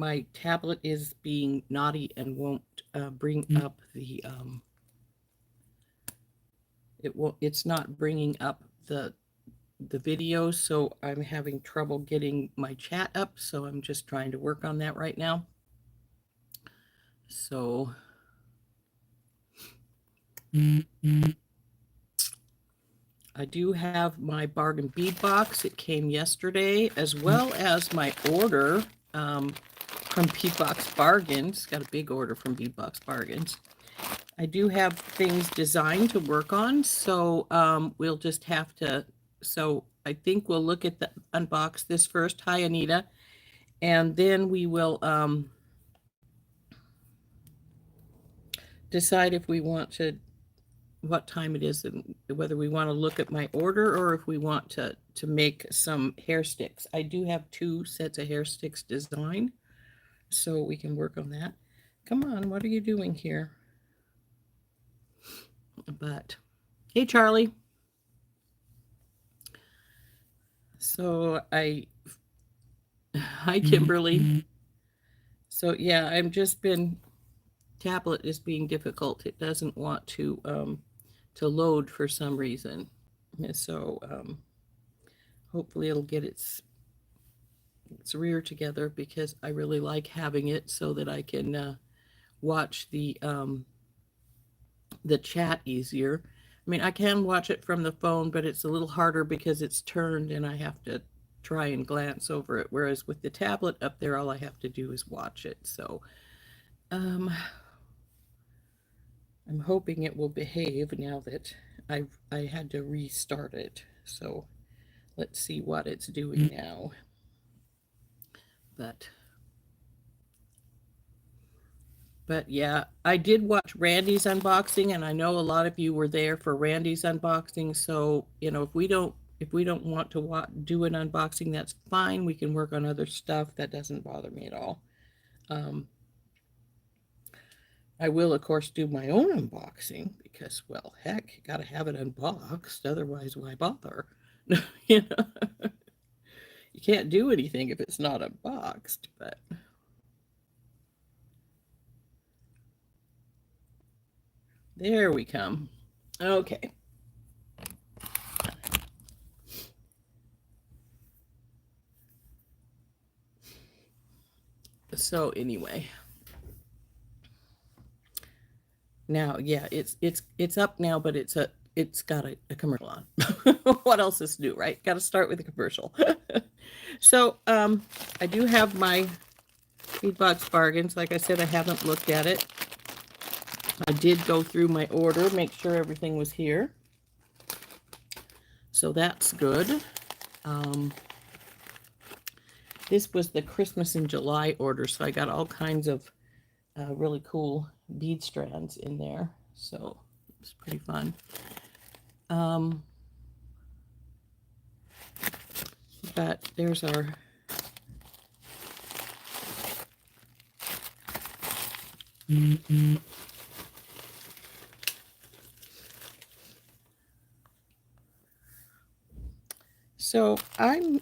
my tablet is being naughty and won't bring up the it's not bringing up the video, so I'm having trouble getting my chat up, so I'm just trying to work on that right now. So I do have my Bargain Bead Box. It came yesterday, as well as my order from Bead Box Bargains. Got a big order from Bead Box Bargains. I do have things designed to work on, so we'll just have to, so I think we'll look at the unbox this first. Hi, Anita. And then we will decide if we want to, what time it is, and whether we want to look at my order or if we want to make some hair sticks. I do have 2 sets of hair sticks designed, so we can work on that. Come on, what are you doing here? But hey, Charlie. So hi, Kimberly. So yeah, I've just been, tablet is being difficult. It doesn't want to load for some reason. So hopefully it'll get its rear together, because I really like having it so that I can watch the chat easier. I mean, I can watch it from the phone, but it's a little harder because it's turned and I have to try and glance over it. Whereas with the tablet up there, all I have to do is watch it. So I'm hoping it will behave now that I had to restart it. So let's see what it's doing now. But yeah, I did watch Randy's unboxing, and I know a lot of you were there for Randy's unboxing. So, you know, if we don't want to do an unboxing, that's fine. We can work on other stuff. That doesn't bother me at all. I will, of course, do my own unboxing because, well, heck, you got to have it unboxed. Otherwise, why bother? You know, you can't do anything if it's not unboxed. But there we come. Okay. So anyway, now yeah, it's up now, but it's got a commercial on. What else is new, right? Got to start with a commercial. So I do have my Bead Box Bargains. Like I said, I haven't looked at it. I did go through my order, make sure everything was here. So that's good. This was the Christmas in July order, so I got all kinds of really cool bead strands in there. So it's pretty fun. But there's our So I'm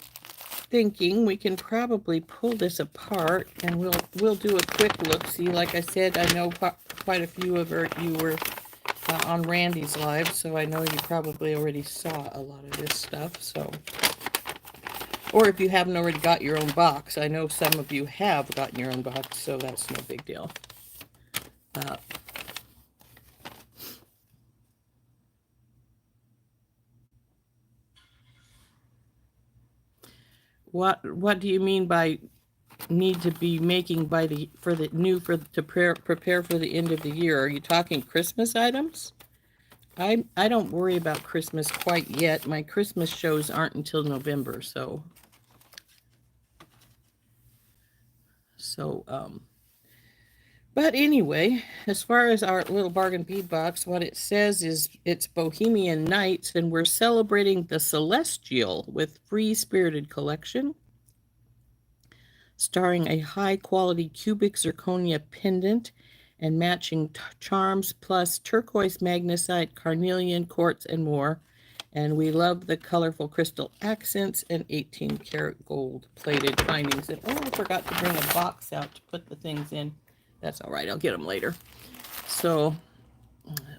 thinking we can probably pull this apart, and we'll do a quick look. See, like I said, I know quite a few of you were on Randy's live, so I know you probably already saw a lot of this stuff. So, or if you haven't already got your own box, I know some of you have gotten your own box, so that's no big deal. What do you mean by need to be making by to prepare for the end of the year? Are you talking Christmas items? I don't worry about Christmas quite yet. My Christmas shows aren't until November, so but anyway, as far as our little bargain bead box, what it says is it's Bohemian Nights, and we're celebrating the Celestial with Free Spirited Collection, starring a high-quality cubic zirconia pendant and matching charms, plus turquoise magnesite, carnelian, quartz, and more. And we love the colorful crystal accents and 18 karat gold plated findings. And oh, I forgot to bring a box out to put the things in. That's all right. I'll get them later. So,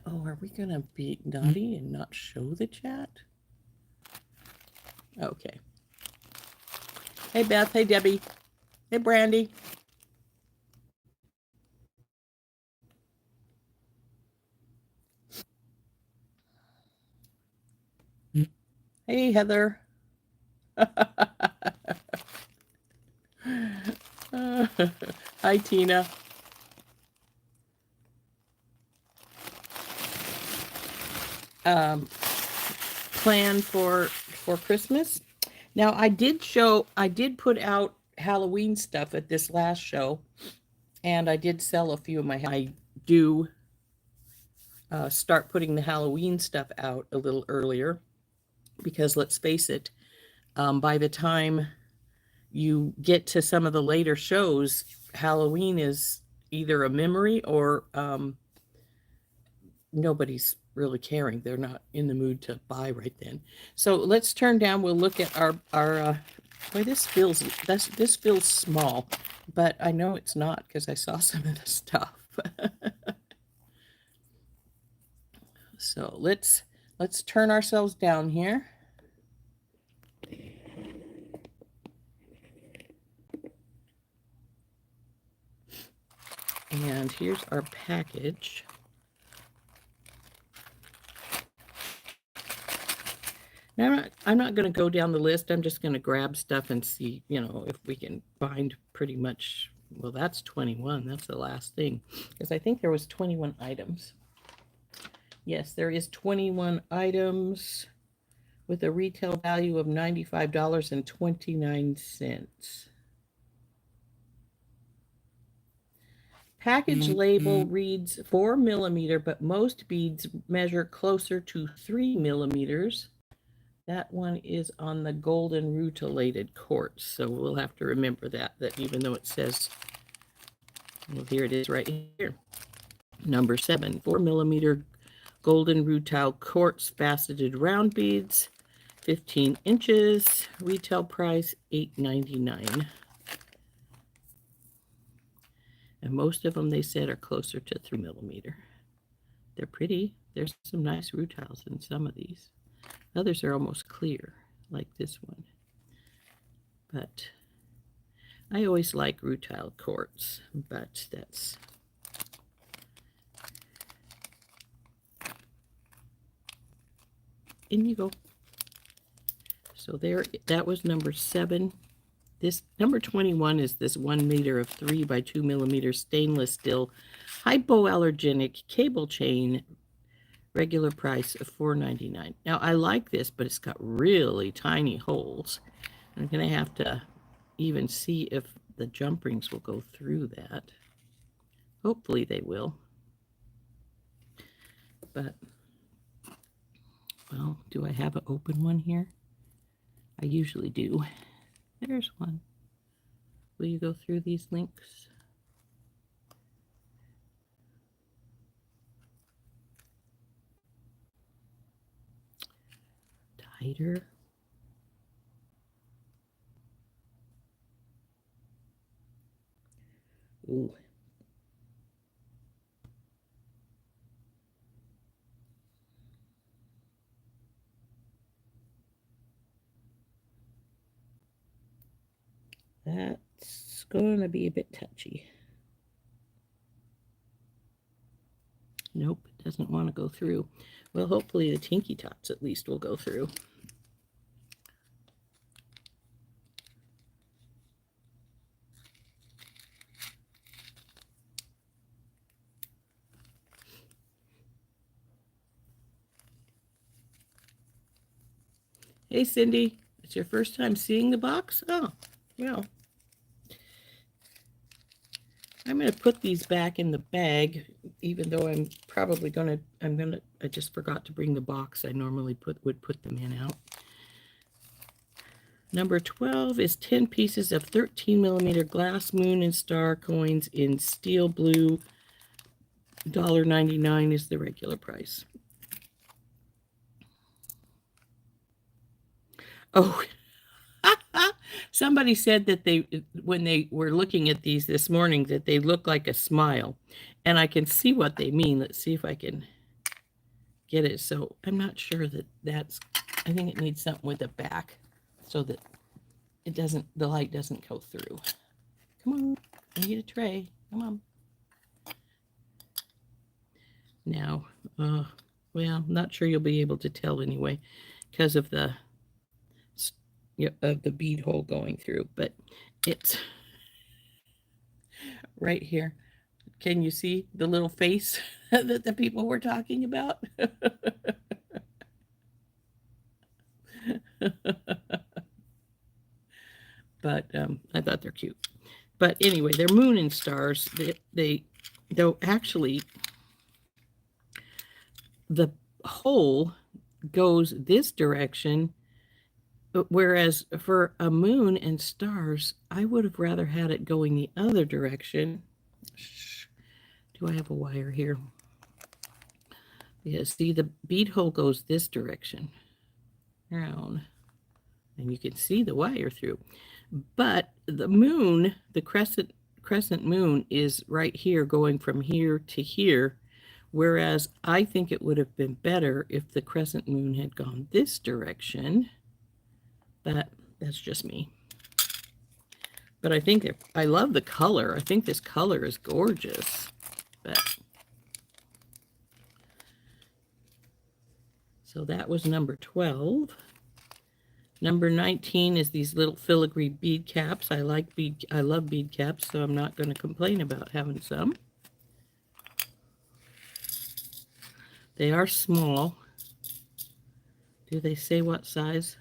oh, are we going to be naughty and not show the chat? Okay. Hey, Beth. Hey, Debbie. Hey, Brandy. Hey, Heather. Hi, Tina. Plan for Christmas. Now, I did put out Halloween stuff at this last show, and I did sell a few of my. I do start putting the Halloween stuff out a little earlier, because let's face it, by the time you get to some of the later shows, Halloween is either a memory or nobody's really caring. They're not in the mood to buy right then. So let's turn down. We'll look at our boy, this feels small, but I know it's not because I saw some of the stuff. So let's turn ourselves down here. And here's our package. Now, I'm not going to go down the list. I'm just going to grab stuff and see, if we can find pretty much, well, that's 21. That's the last thing, because I think there was 21 items. Yes, there is 21 items with a retail value of $95.29. Package label reads 4 millimeter, but most beads measure closer to 3 millimeters. That one is on the golden rutilated quartz, so we'll have to remember that even though it says, well, here it is right here. Number 7, 4 millimeter golden rutile quartz faceted round beads, 15 inches, retail price $8.99. And most of them, they said, are closer to 3 millimeter. They're pretty. There's some nice rutiles in some of these. Others are almost clear, like this one. But I always like rutile quartz, but that's... In you go. So there, that was number 7. This number 21 is this 1 meter of 3 by 2 millimeter stainless steel hypoallergenic cable chain, regular price of $4.99. Now I like this, but it's got really tiny holes. I'm going to have to even see if the jump rings will go through that. Hopefully they will. But, well, do I have an open one here? I usually do. There's one. Will you go through these links? Tighter. Ooh. That's going to be a bit touchy. Nope, it doesn't want to go through. Well, hopefully the Tinky Tots at least will go through. Hey, Cindy, it's your first time seeing the box? Oh, well. I'm going to put these back in the bag, even though I'm probably going to, I just forgot to bring the box I normally would put them in out. Number 12 is 10 pieces of 13 millimeter glass moon and star coins in steel blue. $1.99 is the regular price. Oh, somebody said that when they were looking at these this morning, that they look like a smile. And I can see what they mean. Let's see if I can get it. So I'm not sure that that's, I think it needs something with the back so that it doesn't, the light doesn't go through. Come on, I need a tray. Come on. Now, well, not sure you'll be able to tell anyway because of the bead hole going through, but it's right here. Can you see the little face that the people were talking about? But I thought they're cute. But anyway, they're moon and stars. Though actually, the hole goes this direction, whereas for a moon and stars, I would have rather had it going the other direction. Do I have a wire here? Yeah, see, the bead hole goes this direction, around, and you can see the wire through. But the moon, the crescent moon, is right here, going from here to here, whereas I think it would have been better if the crescent moon had gone this direction. But that's just me. But I think I love the color. I think this color is gorgeous. But so that was number 12. Number 19 is these little filigree bead caps. I love bead caps, so I'm not going to complain about having some. They are small. Do they say what size?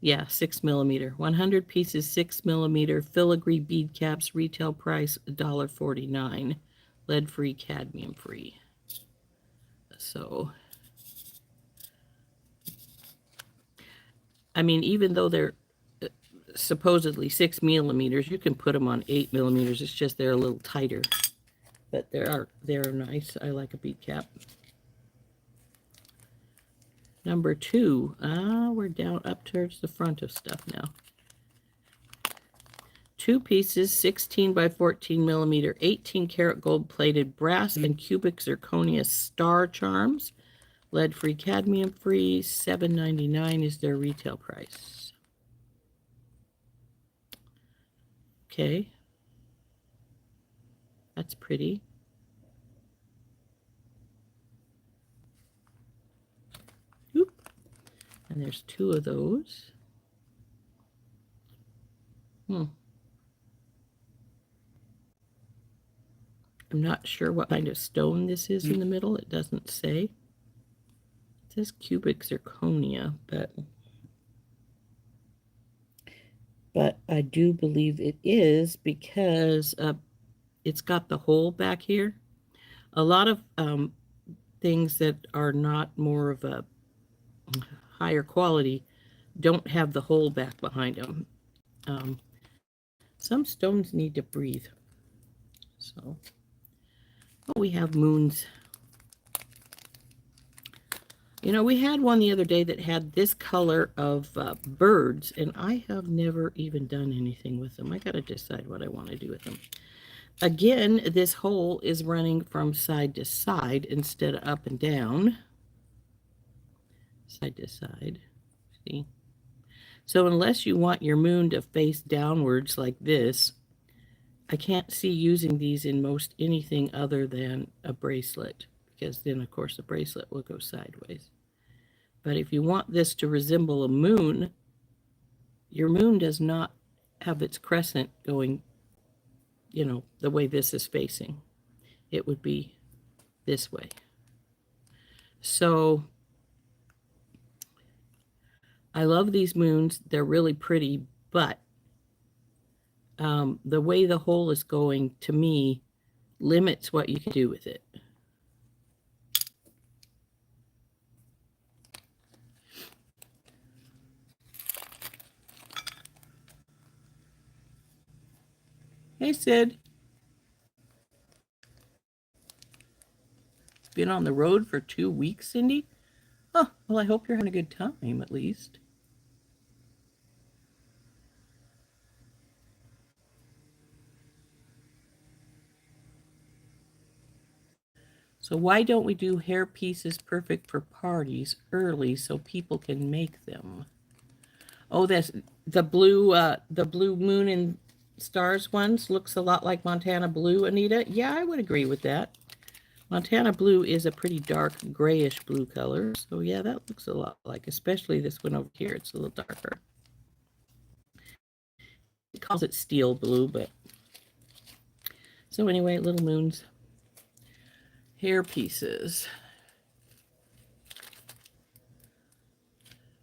Yeah, 6mm. 100 pieces, 6mm filigree bead caps. Retail price $1.49. Lead-free, cadmium-free. So, I mean, even though they're supposedly 6mm, you can put them on 8mm. It's just they're a little tighter. But they're nice. I like a bead cap. Number 2. We're down up towards the front of stuff now. 2 pieces, 16 by 14mm, 18-karat gold-plated brass and cubic zirconia star charms. Lead-free, cadmium-free. $7.99 is their retail price. Okay. That's pretty. Oop. And there's 2 of those. I'm not sure what kind of stone this is in the middle. It doesn't say. It says cubic zirconia, but I do believe it is because it's got the hole back here. A lot of things that are not more of a higher quality don't have the hole back behind them. Some stones need to breathe. So, we have moons. You know, we had one the other day that had this color of birds, and I have never even done anything with them. I got to decide what I want to do with them. Again, this hole is running from side to side instead of up and down. Side to side. See? So unless you want your moon to face downwards like this, I can't see using these in most anything other than a bracelet, because then, of course, the bracelet will go sideways. But if you want this to resemble a moon, your moon does not have its crescent going, the way this is facing. It would be this way. So I love these moons. They're really pretty, but the way the hole is going, to me, limits what you can do with it. Hey, Sid. Been on the road for 2 weeks, Cindy? Oh, well, I hope you're having a good time, at least. So why don't we do hair pieces perfect for parties early so people can make them? Oh, that's the blue moon and stars ones looks a lot like Montana blue, Anita. Yeah, I would agree with that. Montana blue is a pretty dark grayish blue color. So yeah, that looks a lot like, especially this one over here. It's a little darker. It calls it steel blue, but so anyway, little moons. Hair pieces.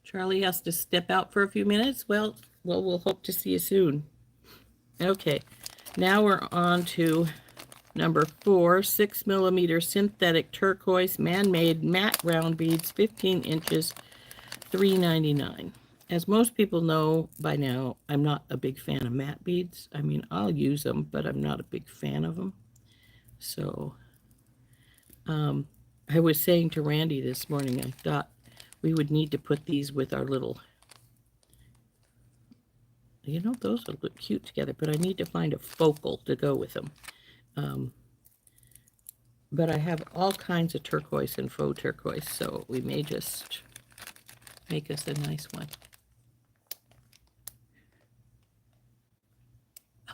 Charlie has to step out for a few minutes. Well, we'll hope to see you soon. Okay, now we're on to number 4, 6mm synthetic turquoise man-made matte round beads, 15 inches, $3.99. As most people know by now, I'm not a big fan of matte beads. I mean, I'll use them, but I'm not a big fan of them. So, I was saying to Randy this morning, I thought we would need to put these with our little, you know, those will look cute together, but I need to find a focal to go with them. But I have all kinds of turquoise and faux turquoise, so we may just make us a nice one.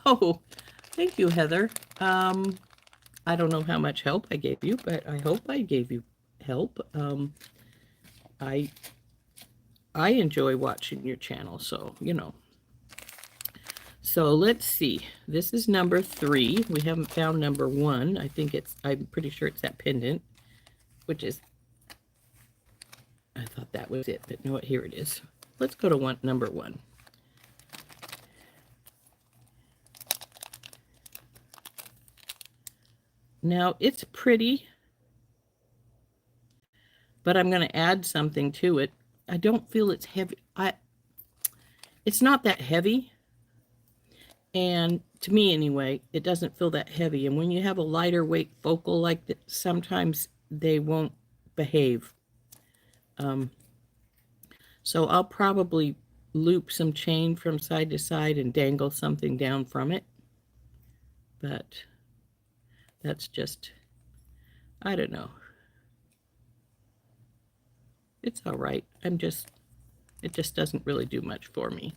Oh, thank you, Heather. I don't know how much help I gave you, but I hope I gave you help. I enjoy watching your channel, so you know. So let's see. This is number 3. We haven't found number 1. I'm pretty sure it's that pendant, which is, I thought that was it, but no, here it is. Let's go to number 1. Now it's pretty, but I'm going to add something to it. I don't feel it's heavy. It's not that heavy. And to me anyway, it doesn't feel that heavy. And when you have a lighter weight focal like that, sometimes they won't behave. So I'll probably loop some chain from side to side and dangle something down from it. But that's just, I don't know. It's all right. It just doesn't really do much for me.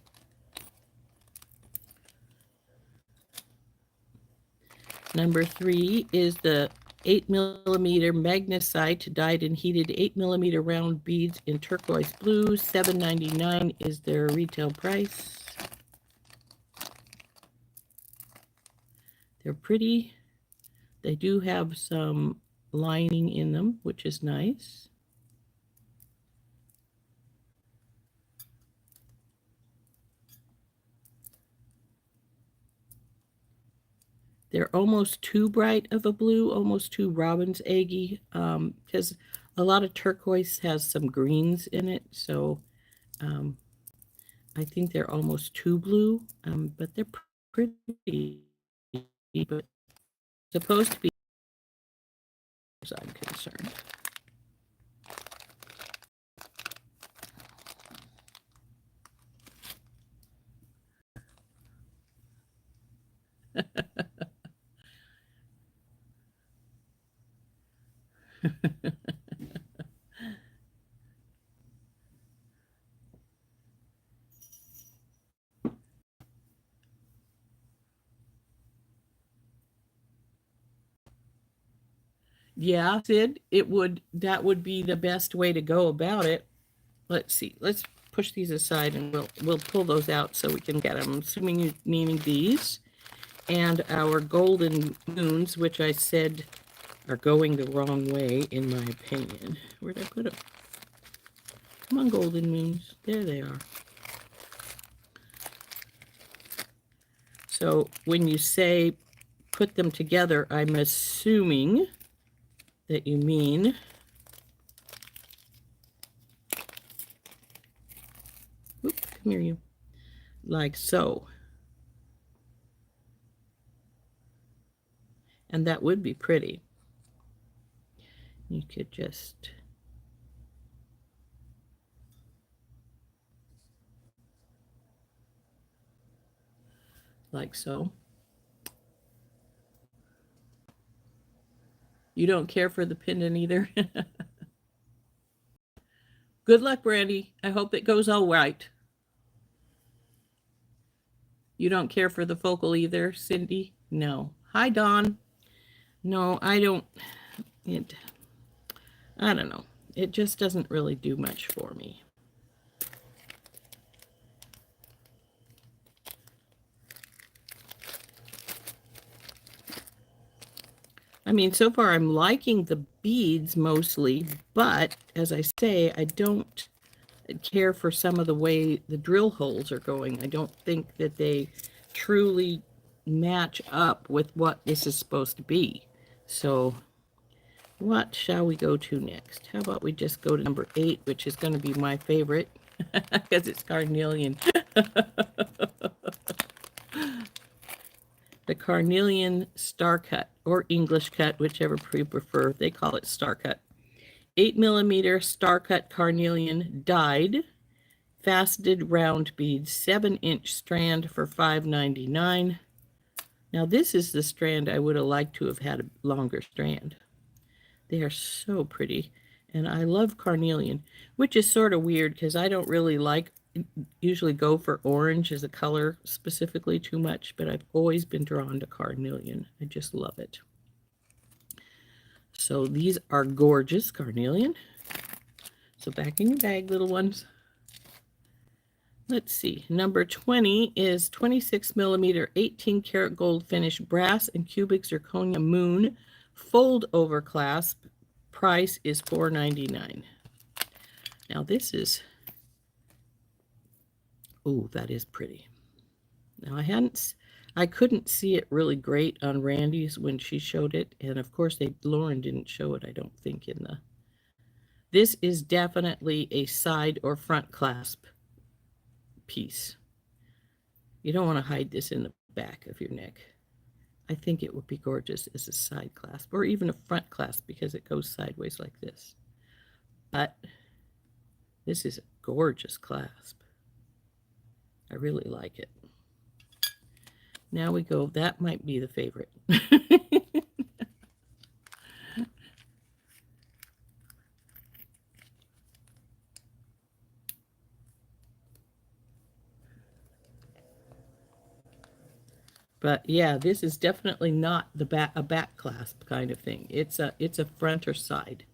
Number 3 is the 8mm magnesite dyed and heated 8mm round beads in turquoise blue. $7.99 is their retail price. They're pretty. They do have some lining in them, which is nice. They're almost too bright of a blue, almost too robin's eggy, because a lot of turquoise has some greens in it. So I think they're almost too blue, but they're pretty. But supposed to be, as I'm concerned. Yeah, Sid, that would be the best way to go about it. Let's see. Let's push these aside and we'll pull those out so we can get them. I'm assuming you're meaning these and our golden moons, which I said are going the wrong way in my opinion. Where'd I put them? Come on, golden moons. There they are. So when you say put them together, I'm assuming that you mean come here, you. Like so. And that would be pretty. You could just like so. You don't care for the pendant either? Good luck, Brandy. I hope it goes all right. You don't care for the focal either, Cindy? No. Hi, Dawn. No, I don't. It, I don't know. It just doesn't really do much for me. I mean, so far I'm liking the beads mostly, but as I say, I don't care for some of the way the drill holes are going. I don't think that they truly match up with what this is supposed to be. So what shall we go to next? How about we just go to number 8, which is going to be my favorite because it's carnelian. The carnelian star cut or English cut, whichever you prefer. They call it star cut. 8mm star cut carnelian dyed, faceted round beads, 7-inch strand for $5.99. Now this is the strand I would have liked to have had a longer strand. They are so pretty, and I love carnelian, which is sort of weird because I don't really usually go for orange as a color specifically too much, but I've always been drawn to carnelian. I just love it. So these are gorgeous carnelian. So back in your bag, little ones. Let's see. Number 20 is 26mm 18-karat gold finish brass and cubic zirconia moon fold over clasp. Price is $4.99. Now this is, oh, that is pretty. Now I couldn't see it really great on Randy's when she showed it, and of course Lauren didn't show it, I don't think, in the. This is definitely a side or front clasp piece. You don't want to hide this in the back of your neck. I think it would be gorgeous as a side clasp or even a front clasp because it goes sideways like this. But this is a gorgeous clasp. I really like it. Now we go, that might be the favorite. But yeah, this is definitely not a back clasp kind of thing. It's a front or side.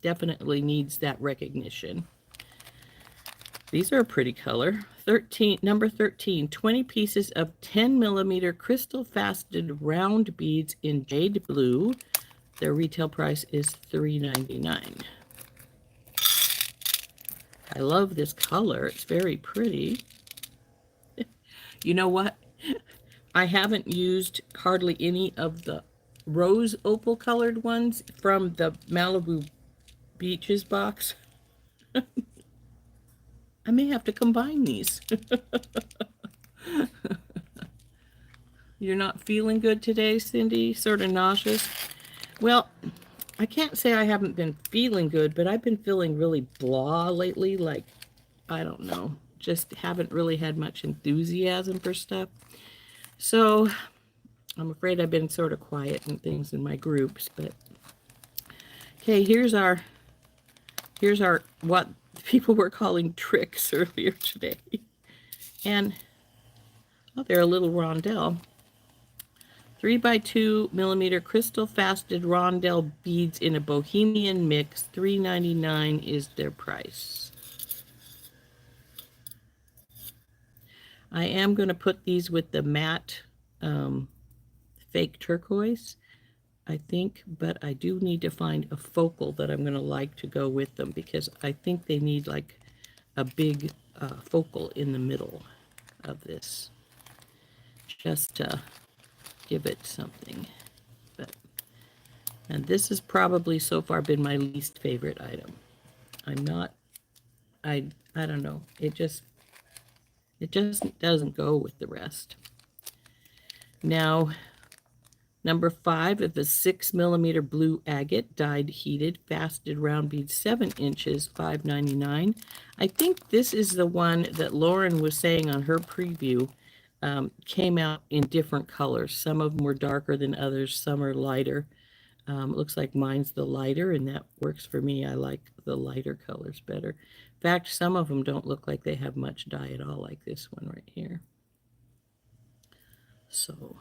Definitely needs that recognition. These are a pretty color. Number 13, 20 pieces of 10mm crystal faceted round beads in jade blue. Their retail price is $3.99. I love this color. It's very pretty. You know what? I haven't used hardly any of the rose opal colored ones from the Malibu Beaches box. I may have to combine these. You're not feeling good today, Cindy? Sort of nauseous? Well, I can't say I haven't been feeling good, but I've been feeling really blah lately. Like, I don't know. Just haven't really had much enthusiasm for stuff. So I'm afraid I've been sort of quiet and things in my groups, but okay, here's our what people were calling tricks earlier today. And oh, they're a little rondelle. 3x2mm crystal faceted rondelle beads in a bohemian mix. $3.99 is their price. I am going to put these with the matte fake turquoise, I think, but I do need to find a focal that I'm going to like to go with them because I think they need like a big focal in the middle of this just to give it something. And this has probably so far been my least favorite item. I don't know. It just doesn't go with the rest. Now, number 5 of the 6mm blue agate dyed heated faceted round bead 7 inches, $5.99. I think this is the one that Lauren was saying on her preview came out in different colors. Some of them were darker than others, some are lighter. It looks like mine's the lighter, and that works for me. I like the lighter colors better. In fact, some of them don't look like they have much dye at all, like this one right here. So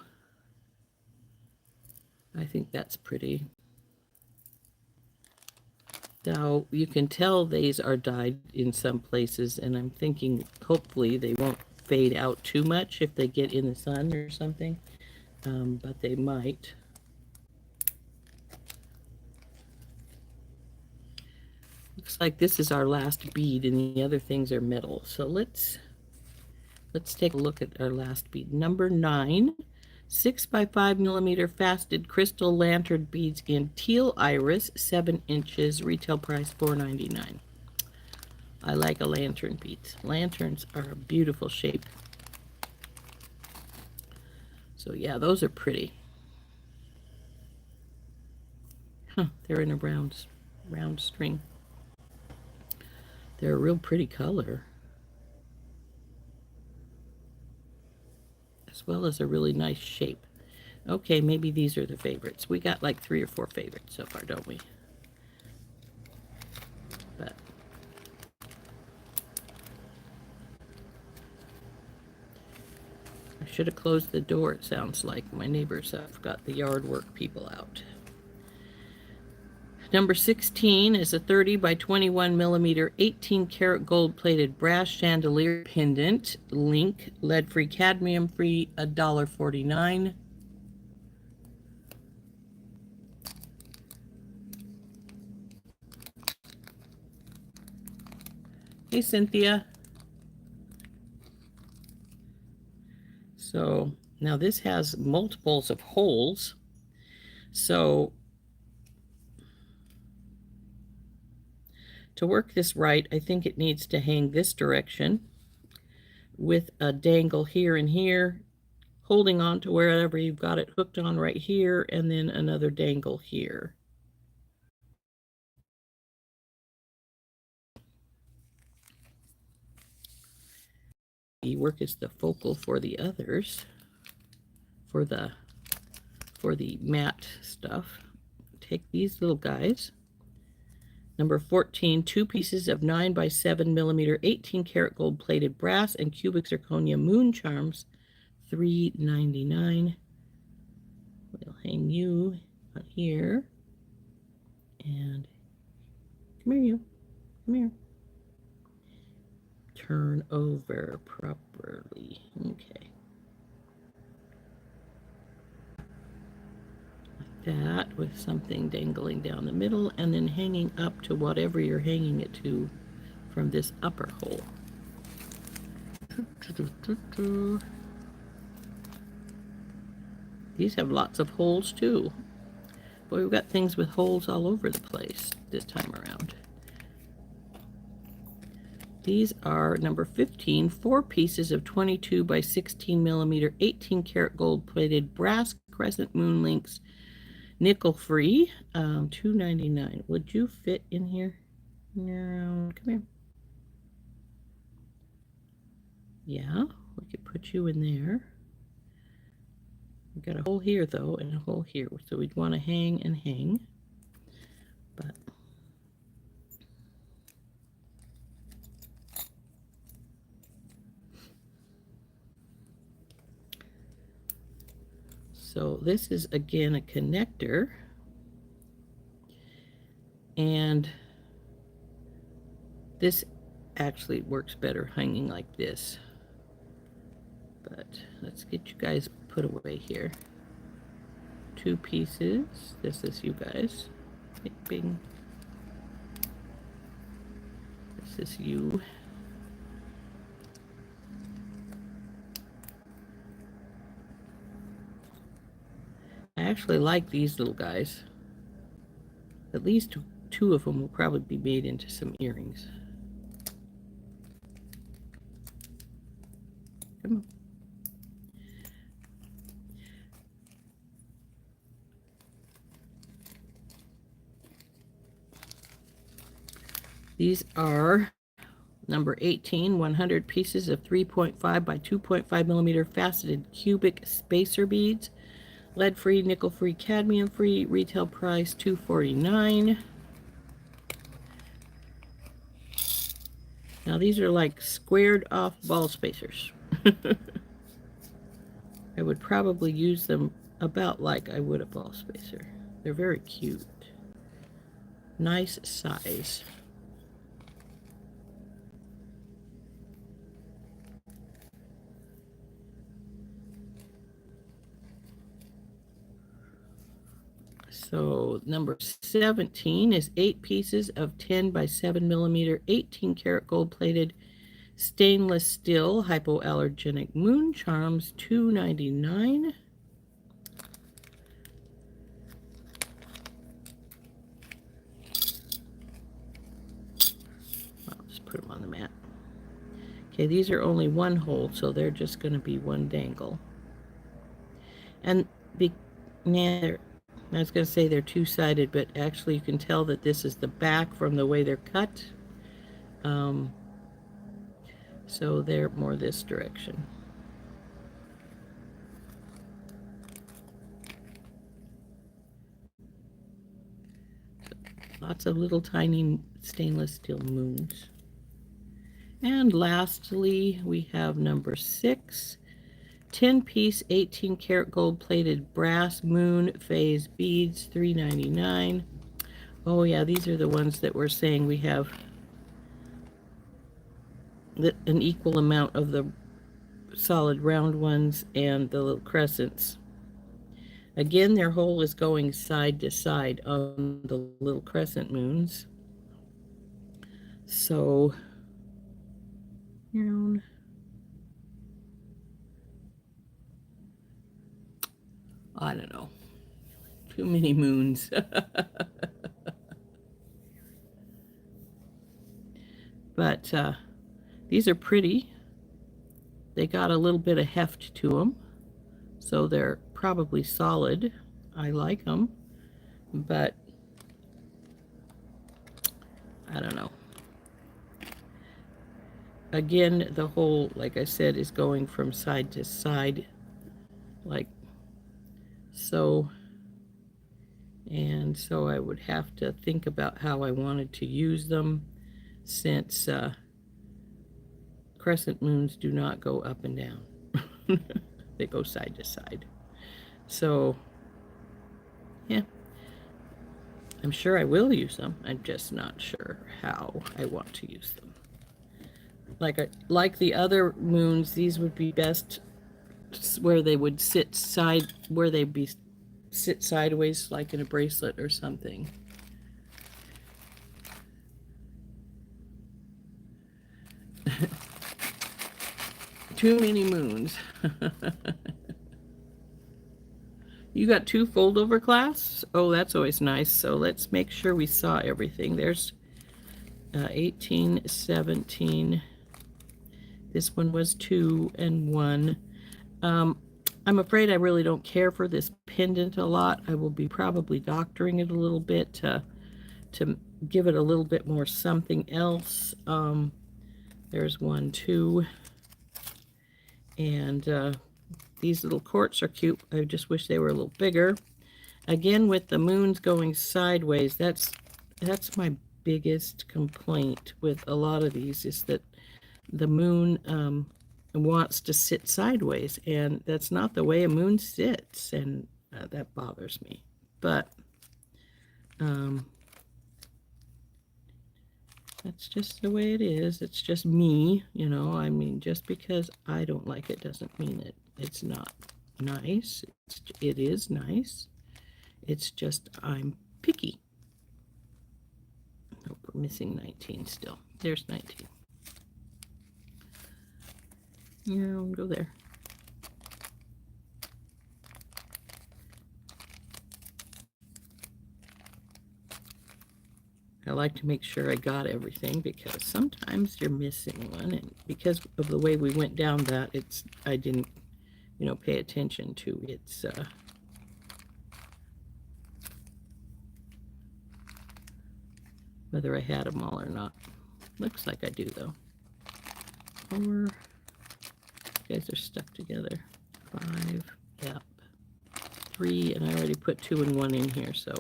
I think that's pretty. Now, you can tell these are dyed in some places, and I'm thinking hopefully they won't fade out too much if they get in the sun or something, but they might. Looks like this is our last bead, and the other things are metal. So let's take a look at our last bead. Number 9, 6 by 5 millimeter faceted crystal lantern beads in teal iris, 7 inches, retail price $4.99. I like a lantern bead. Lanterns are a beautiful shape. So yeah, those are pretty. Huh, they're in a round string. They're a real pretty color, as well as a really nice shape. Okay, maybe these are the favorites. We got like 3 or 4 favorites so far, don't we? But I should have closed the door, it sounds like. My neighbors have got the yard work people out. Number 16 is a 30 by 21 millimeter 18 karat gold plated brass chandelier pendant, link, lead free, cadmium free, $1.49. Hey, Cynthia. So now this has multiples of holes. So to work this right, I think it needs to hang this direction with a dangle here and here, holding on to wherever you've got it hooked on right here, and then another dangle here. The work is the focal for the others, for the matte stuff. Take these little guys. Number 14, 2 pieces of 9 by 7 millimeter 18 karat gold plated brass and cubic zirconia moon charms, $3.99. We'll hang you on here. And come here, you. Come here. Turn over properly. Okay. That with something dangling down the middle and then hanging up to whatever you're hanging it to from this upper hole. These have lots of holes too. Boy, we've got things with holes all over the place this time around. These are number 15, 4 pieces of 22 by 16 millimeter 18 karat gold plated brass crescent moon links, nickel free, $2.99. Would you fit in here? No, come here. Yeah, we could put you in there. We've got a hole here though, and a hole here, so we'd want to hang and hang. But so this is again a connector, and this actually works better hanging like this. But let's get you guys put away here. 2 pieces. This is you guys. Bing, bing. This is you. I actually like these little guys. At least 2 of them will probably be made into some earrings. Come on. These are number 18, 100 pieces of 3.5 by 2.5 millimeter faceted cubic spacer beads, Lead-free, nickel-free, cadmium-free, retail price $2.49. Now these are like squared off ball spacers. I would probably use them about like I would a ball spacer. They're very cute. Nice size. So number 17 is 8 pieces of 10 by 7 millimeter, 18 karat gold plated stainless steel hypoallergenic moon charms, $2.99. I'll just put them on the mat. Okay, these are only one hole, so they're just going to be one dangle. And I was going to say they're two-sided, but actually you can tell that this is the back from the way they're cut. So they're more this direction. Lots of little tiny stainless steel moons. And lastly, we have number 6, 10-piece 18 karat gold plated brass moon phase beads, $3.99. Oh yeah, these are the ones that we're saying we have an equal amount of the solid round ones and the little crescents. Again, their hole is going side to side on the little crescent moons. So, I don't know. Too many moons. But these are pretty. They got a little bit of heft to them, so they're probably solid. I like them, but I don't know. Again, the hole, like I said, is going from side to side, like so. And so I would have to think about how I wanted to use them, since crescent moons do not go up and down. They go side to side. So, yeah. I'm sure I will use them. I'm just not sure how I want to use them. Like the other moons, these would be best where they would sit sideways, like in a bracelet or something. Too many moons. You got 2 fold-over clasps? Oh, that's always nice. So let's make sure we saw everything. There's 18, 17. This one was 2 and 1. I'm afraid I really don't care for this pendant a lot. I will be probably doctoring it a little bit to give it a little bit more something else. There's 1, 2. And these little quartz are cute. I just wish they were a little bigger. Again, with the moons going sideways, that's my biggest complaint with a lot of these, is that the moon wants to sit sideways, and that's not the way a moon sits, and that bothers me. But that's just the way it is. It's just me, I mean, just because I don't like it doesn't mean it's not nice. It is nice. It's just I'm picky. Nope, we're missing 19 still. There's 19. Yeah, I'll go there. I like to make sure I got everything, because sometimes you're missing one, and because of the way we went down that, I didn't, pay attention to its whether I had them all or not. Looks like I do, though. 4. You guys are stuck together. 5. Yep. 3, and I already put 2 and 1 in here, so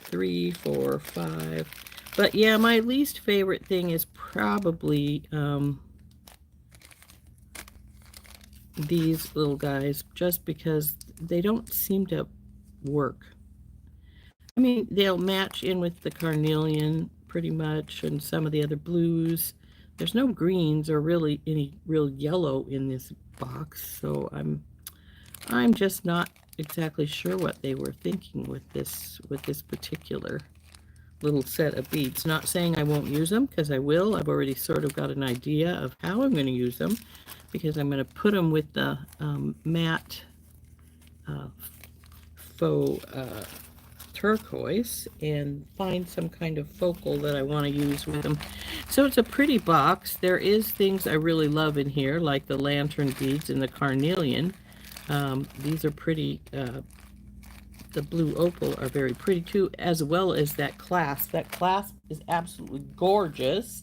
3, 4, 5. But yeah, my least favorite thing is probably these little guys, just because they don't seem to work. I mean, they'll match in with the carnelian pretty much, and some of the other blues. There's no greens or really any real yellow in this box, so I'm just not exactly sure what they were thinking with this particular little set of beads. Not saying I won't use them, because I will. I've already sort of got an idea of how I'm going to use them, because I'm going to put them with the matte faux turquoise and find some kind of focal that I want to use with them. So it's a pretty box. There is things I really love in here, like the lantern beads and the carnelian. These are pretty. The blue opal are very pretty too, as well as that clasp. That clasp is absolutely gorgeous.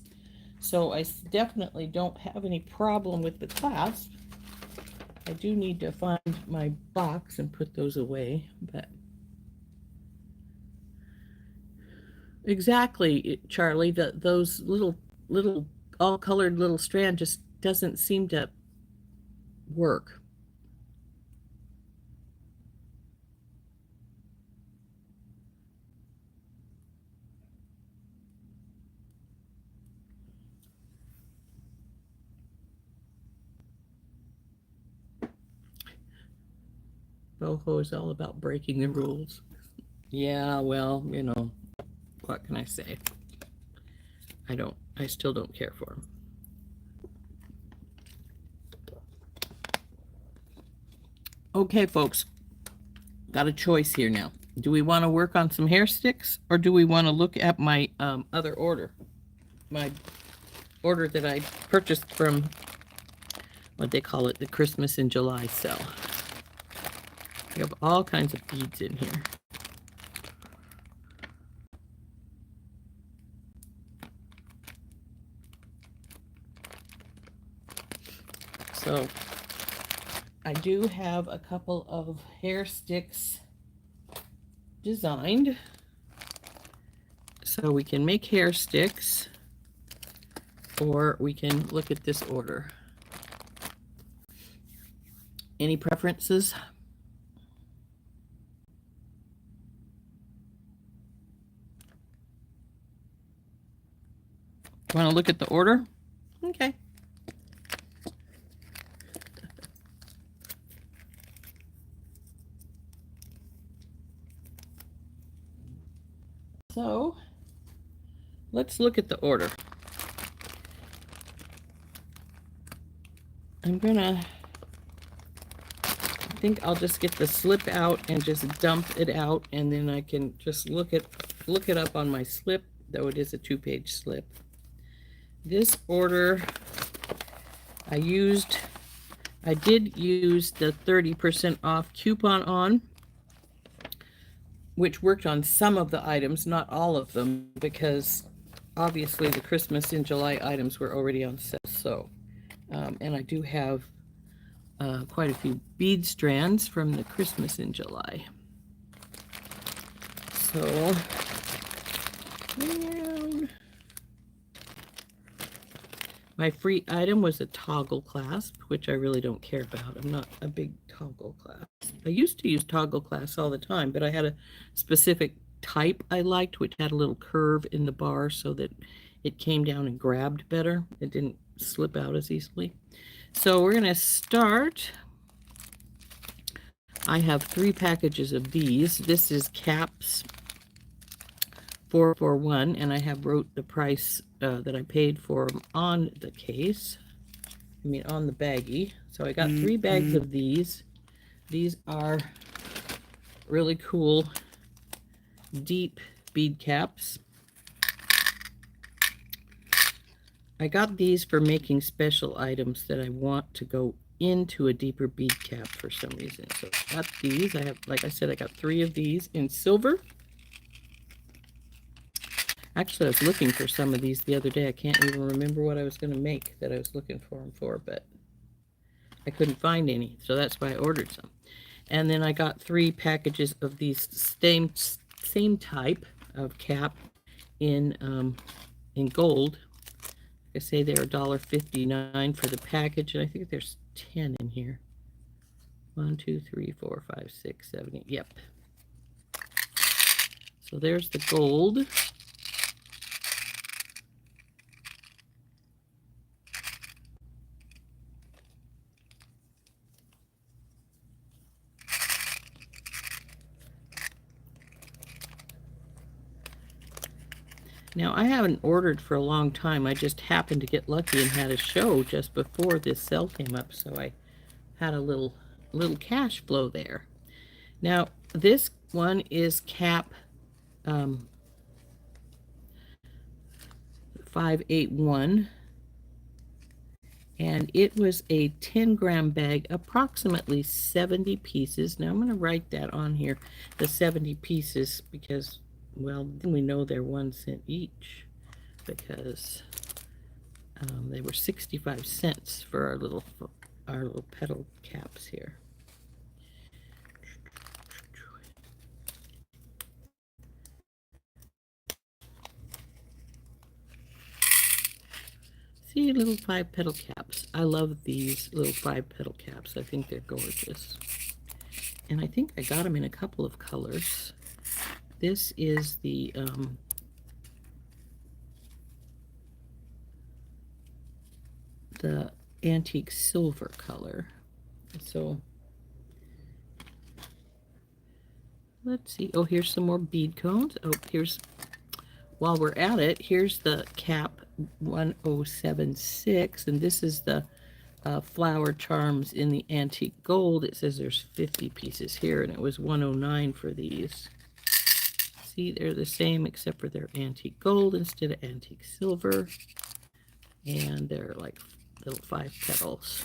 So I definitely don't have any problem with the clasp. I do need to find my box and put those away, but exactly, Charlie, those little all colored little strand just doesn't seem to work. Boho is all about breaking the rules. Yeah, well, you know, what can I say? I still don't care for him. Okay, folks, got a choice here now. Do we want to work on some hair sticks, or do we want to look at my other order? My order that I purchased from, what they call it, the Christmas in July sale. We have all kinds of beads in here. So I do have a couple of hair sticks designed. So we can make hair sticks, or we can look at this order. Any preferences? Want to look at the order? Okay. So let's look at the order. I think I'll just get the slip out and just dump it out, and then I can just look it up on my slip, though it is a 2-page slip. This order, I did use the 30% off coupon on, which worked on some of the items, not all of them, because obviously the Christmas in July items were already on sale. So, and I do have quite a few bead strands from the Christmas in July. So, my free item was a toggle clasp, which I really don't care about. I'm not a big toggle clasp. I used to use toggle clasps all the time, but I had a specific type I liked, which had a little curve in the bar so that it came down and grabbed better. It didn't slip out as easily. So we're going to start. I have 3 packages of these. This is caps 441, and I have wrote the price that I paid for them on the case. I mean, on the baggie. So I got 3 bags of these. These are really cool deep bead caps. I got these for making special items that I want to go into a deeper bead cap for some reason. So I got these. I have, like I said, I got 3 of these in silver. Actually, I was looking for some of these the other day. I can't even remember what I was going to make that I was looking for them for, but I couldn't find any, so that's why I ordered some. And then I got 3 packages of these same type of cap in gold. I say they're $1.59 for the package, and I think there's 10 in here. 1, 2, 3, 4, 5, 6, 7, 8. Yep. So there's the gold. Now, I haven't ordered for a long time. I just happened to get lucky and had a show just before this sale came up, so I had a little cash flow there. Now, this one is cap 581, and it was a 10-gram bag, approximately 70 pieces. Now, I'm going to write that on here, the 70 pieces, because, well, then we know they're 1 cent each, because they were 65 cents for our little petal caps here. See, little 5-petal caps. I love these little 5-petal caps. I think they're gorgeous. And I think I got them in a couple of colors. This is the antique silver color. So let's see. Oh, here's some more bead cones. Oh, while we're at it, here's the cap 1076, and this is the flower charms in the antique gold. It says there's 50 pieces here, and it was 109 for these. See, they're the same except for they're antique gold instead of antique silver, and they're like little 5 petals.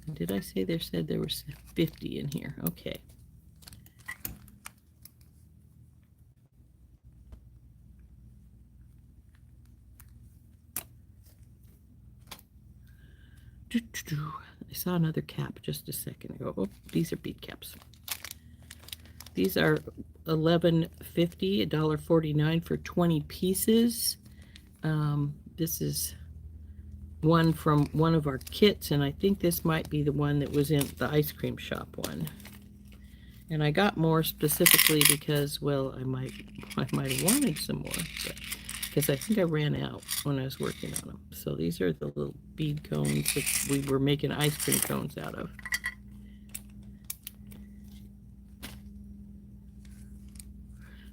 And did I say there was 50 in here? Okay. I saw another cap just a second ago. Oh, these are bead caps. These are $11.50, $1.49 for 20 pieces. This is one from one of our kits, and I think this might be the one that was in the ice cream shop one. And I got more specifically because, well, I might have wanted some more, because I think I ran out when I was working on them. So these are the little bead cones that we were making ice cream cones out of.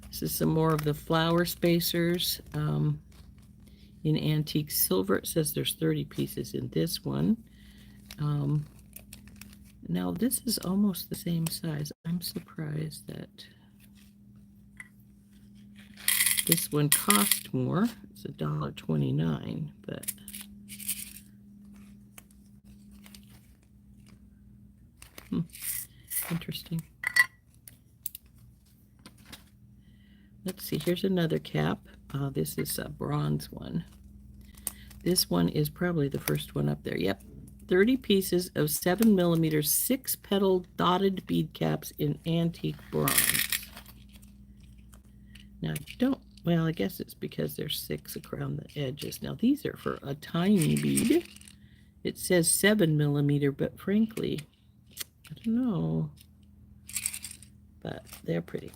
This is some more of the flower spacers in antique silver. It says there's 30 pieces in this one. Now this is almost the same size. I'm surprised that this one cost more. It's $1.29, but interesting. Let's see, here's another cap. This is a bronze one. This one is probably the first one up there. Yep, 30 pieces of 7mm 6-petal dotted bead caps in antique bronze. Now, well, I guess it's because there's 6 around the edges. Now, these are for a tiny bead. It says 7mm, but frankly, I don't know. But they're pretty.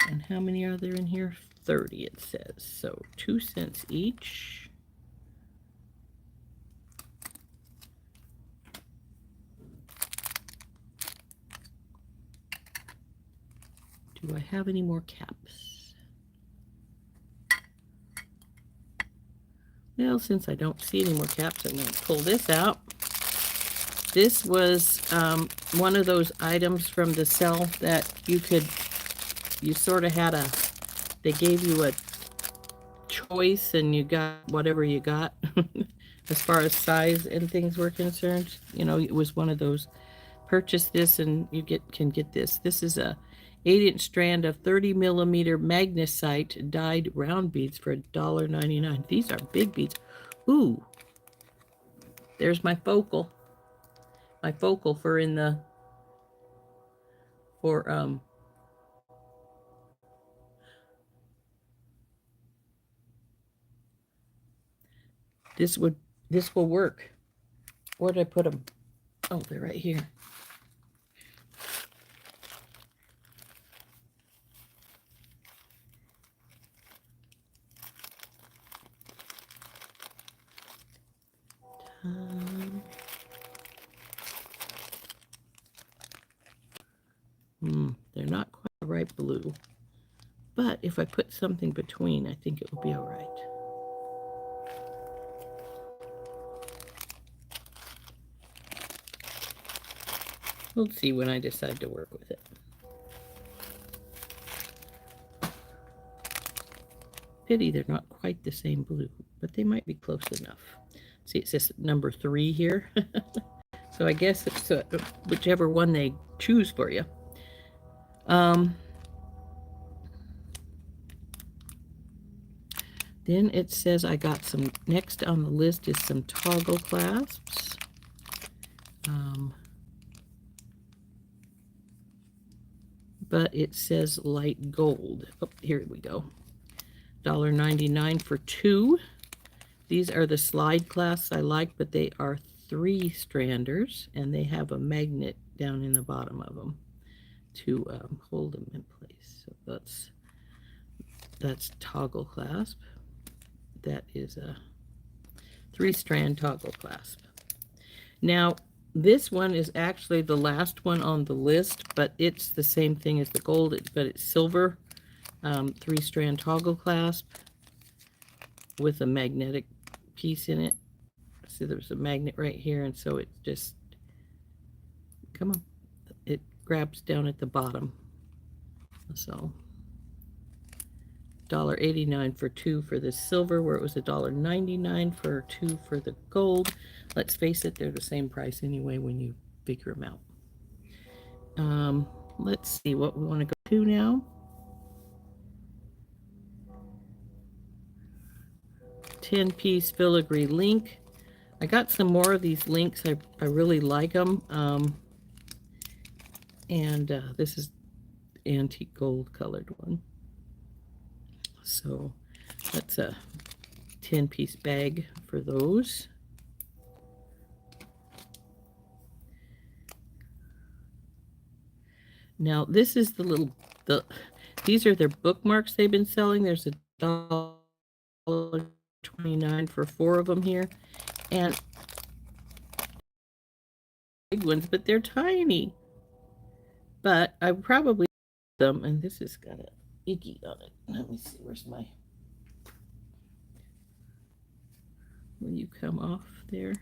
And how many are there in here? 30, it says. So 2 cents each. Do I have any more caps? Well, since I don't see any more caps, I'm going to pull this out. This was one of those items from the sale that you sort of had they gave you a choice and you got whatever you got as far as size and things were concerned. You know, it was one of those, purchase this and you can get this. This is a 8-inch strand of 30mm magnesite dyed round beads for $1.99. These are big beads. Ooh, there's my focal. my focal for in the, for, this will work. Where did I put them? Oh, they're right here. They're not quite the right blue. But if I put something between, I think it will be all right. We'll see when I decide to work with it. Pity they're not quite the same blue, but they might be close enough. See, it says number 3 here. So I guess it's whichever one they choose for you. Then it says I got some, next on the list is some toggle clasps. But it says light gold. Oh, here we go. $1.99 for 2. These are the slide clasps I like, but they are 3-stranders, and they have a magnet down in the bottom of them to hold them in place. So that's toggle clasp. That is a 3-strand toggle clasp. Now, this one is actually the last one on the list, but it's the same thing as the gold, but it's silver, 3-strand toggle clasp with a magnetic piece in it. See, there's a magnet right here, and so it just, come on, it grabs down at the bottom. So $1.89 for 2 for the silver, where it was $1.99 for 2 for the gold. Let's face it, they're the same price anyway when you figure them out. Let's see what we want to go to now. 10-piece filigree link. I got some more of these links. I really like them. This is antique gold colored one. So that's a 10-piece bag for those. Now this is these are their bookmarks they've been selling. There's $1.29 for 4 of them here, and big ones, but they're tiny. But I probably them, and this has got a icky on it. Let me see, where's my, will you come off there?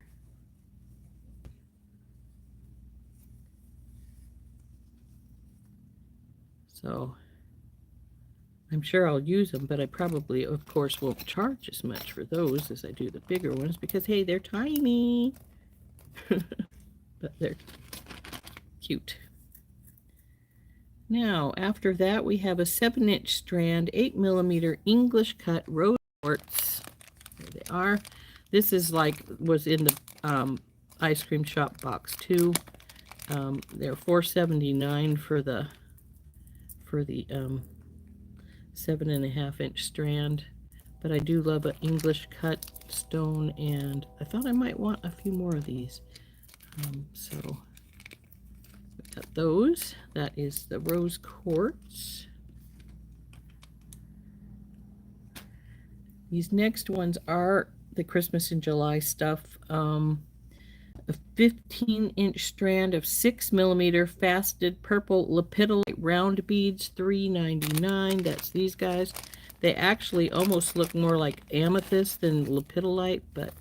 So I'm sure I'll use them, but I probably, of course, won't charge as much for those as I do the bigger ones because, hey, they're tiny. But they're cute. Now, after that, we have a 7-inch strand, 8mm English cut rose quartz. There they are. This is like, was in the ice cream shop box too. They're $4.79 for the 7.5-inch strand. But I do love an English cut stone, and I thought I might want a few more of these. So we got those. That is the rose quartz. These next ones are the Christmas in July stuff. A 15-inch strand of 6mm faceted purple lepidolite round beads, $3.99. That's these guys. They actually almost look more like amethyst than lepidolite, but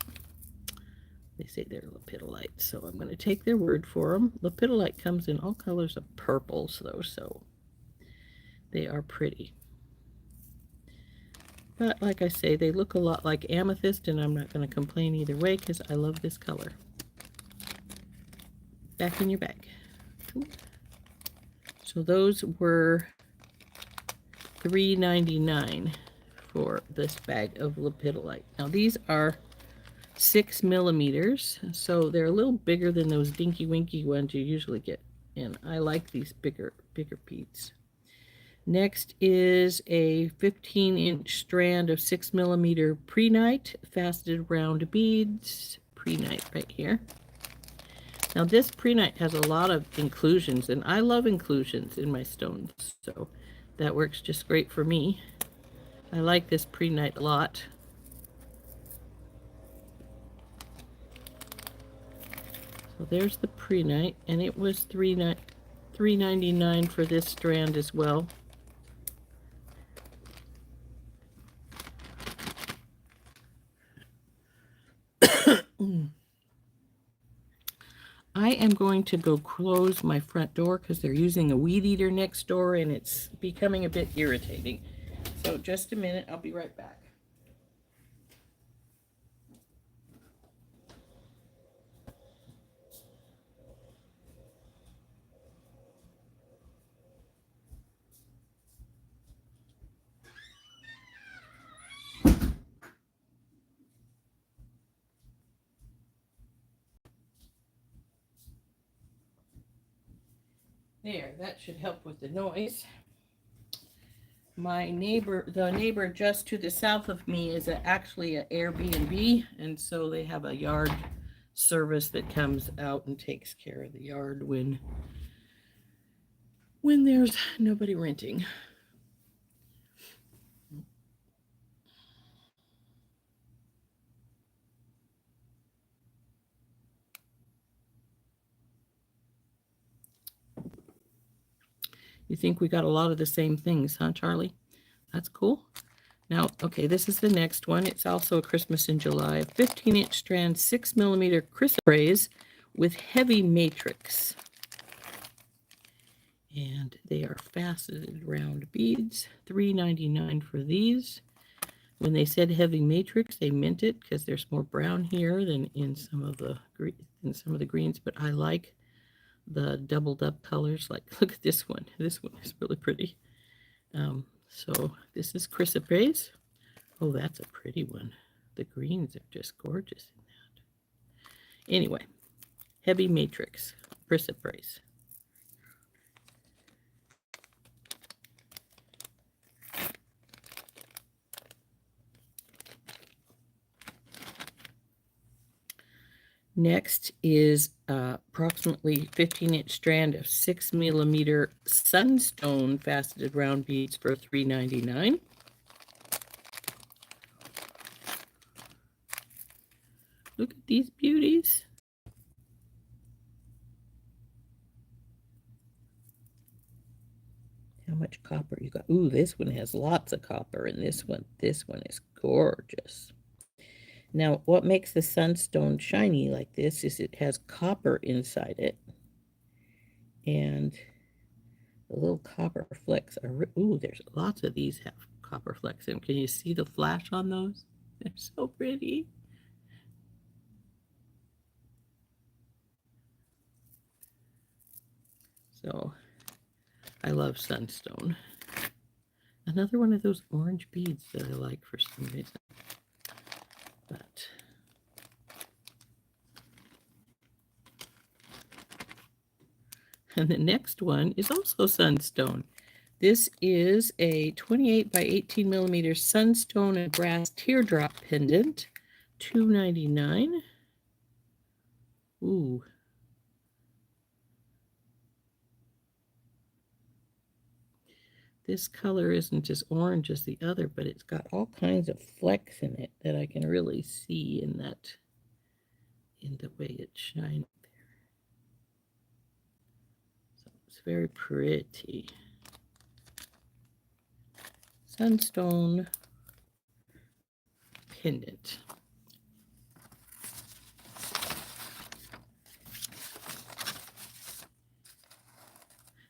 they say they're lepidolite, so I'm going to take their word for them. Lepidolite comes in all colors of purples, though, so they are pretty. But like I say, they look a lot like amethyst, and I'm not going to complain either way because I love this color. Back in your bag. Cool. So those were $3.99 for this bag of lepidolite. Now these are 6 millimeters. So they're a little bigger than those dinky winky ones you usually get. And I like these bigger beads. Next is a 15-inch strand of 6 millimeter pre-night faceted round beads. Pre-night right here. Now this pre-night has a lot of inclusions, and I love inclusions in my stones, so that works just great for me. I like this pre-night a lot. So there's the pre-night, and it was $3.99 for this strand as well. I am going to go close my front door because they're using a weed eater next door and it's becoming a bit irritating. So just a minute, I'll be right back. There, that should help with the noise. My neighbor, the neighbor just to the south of me is actually an Airbnb, and so they have a yard service that comes out and takes care of the yard when there's nobody renting. You think we got a lot of the same things, huh, Charlie? That's cool. Now, okay, this is the next one. It's also a Christmas in July. 15-inch strand, 6 millimeter chrysoprase with heavy matrix. And they are faceted round beads. $3.99 for these. When they said heavy matrix, they meant it because there's more brown here than in some of the greens. But I like the doubled up colors. Like, look at this one. This one is really pretty. So this is chrysoprase. Oh, that's a pretty one. The greens are just gorgeous in that. Anyway, heavy matrix, chrysoprase. Next is approximately 15-inch strand of 6 millimeter sunstone faceted round beads for $3.99. Look at these beauties. How much copper you got? Ooh, this one has lots of copper, and this one is gorgeous. Now, what makes the sunstone shiny like this is it has copper inside it. And the little copper flecks are, ooh, there's lots of these have copper flecks in them. Can you see the flash on those? They're so pretty. So, I love sunstone. Another one of those orange beads that I like for some reason. But and the next one is also sunstone. This is a 28 by 18 millimeter sunstone and brass teardrop pendant, $2.99. Ooh. This color isn't as orange as the other, but it's got all kinds of flecks in it that I can really see in that, in the way it shines there. So it's very pretty. Sunstone pendant.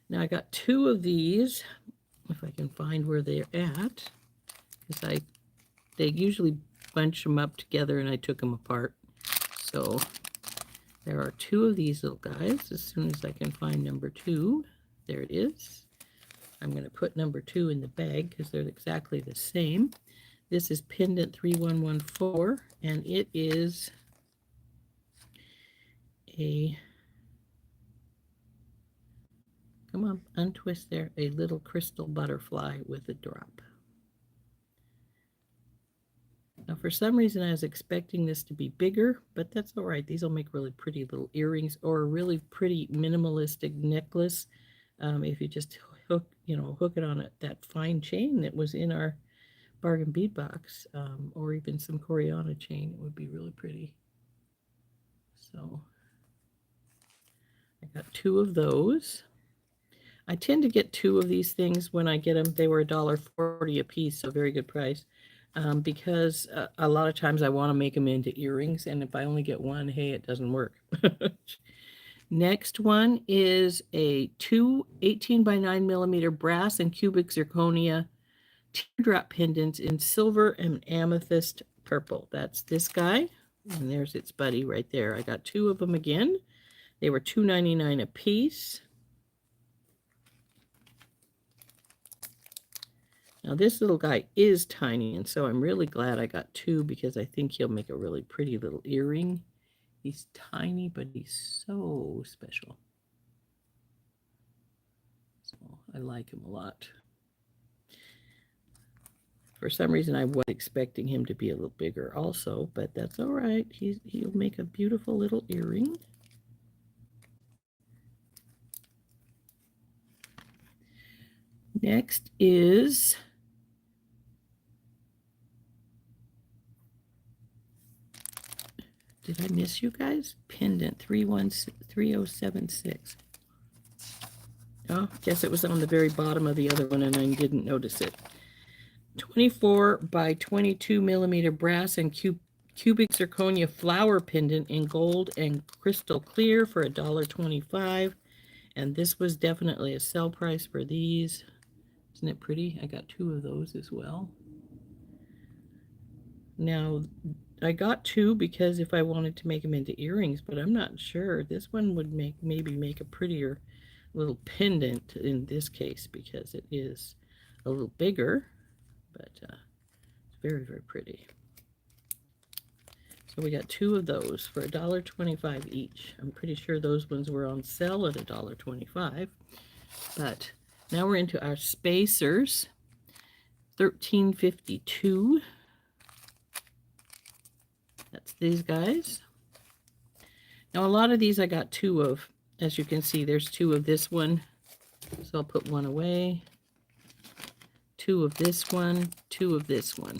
Now I got two of these, if I can find where they're at, because they usually bunch them up together and I took them apart. So there are two of these little guys. As soon as I can find number 2, there it is. I'm going to put number 2 in the bag because they're exactly the same. This is pendant 3114, and it is a, come on, untwist there, a little crystal butterfly with a drop. Now, for some reason, I was expecting this to be bigger, but that's all right. These will make really pretty little earrings or a really pretty minimalistic necklace. If you just hook it on that fine chain that was in our Bargain Bead Box, or even some Coriana chain, it would be really pretty. So I got 2 of those. I tend to get 2 of these things when I get them. They were $1.40 a piece, so very good price. Because a lot of times I want to make them into earrings, and if I only get one, hey, it doesn't work. Next one is a 2 18 by 9 millimeter brass and cubic zirconia teardrop pendants in silver and amethyst purple. That's this guy, and there's its buddy right there. I got 2 of them again. They were $2.99 a piece. Now this little guy is tiny, and so I'm really glad I got 2 because I think he'll make a really pretty little earring. He's tiny, but he's so special. So I like him a lot. For some reason, I was expecting him to be a little bigger also, but that's all right. He'll make a beautiful little earring. Next is did I miss you guys? Pendant 3076. Oh, guess it was on the very bottom of the other one and I didn't notice it. 24 by 22 millimeter brass and cubic zirconia flower pendant in gold and crystal clear for $1.25. And this was definitely a sell price for these. Isn't it pretty? I got 2 of those as well. Now, I got 2 because if I wanted to make them into earrings, but I'm not sure. This one would maybe make a prettier little pendant in this case because it is a little bigger, but it's very, very pretty. So we got 2 of those for $1.25 each. I'm pretty sure those ones were on sale at $1.25. But now we're into our spacers. $13.52. That's these guys. Now a lot of these I got 2 of. As you can see, there's 2 of this one. So I'll put 1 away. 2 of this one, 2 of this one.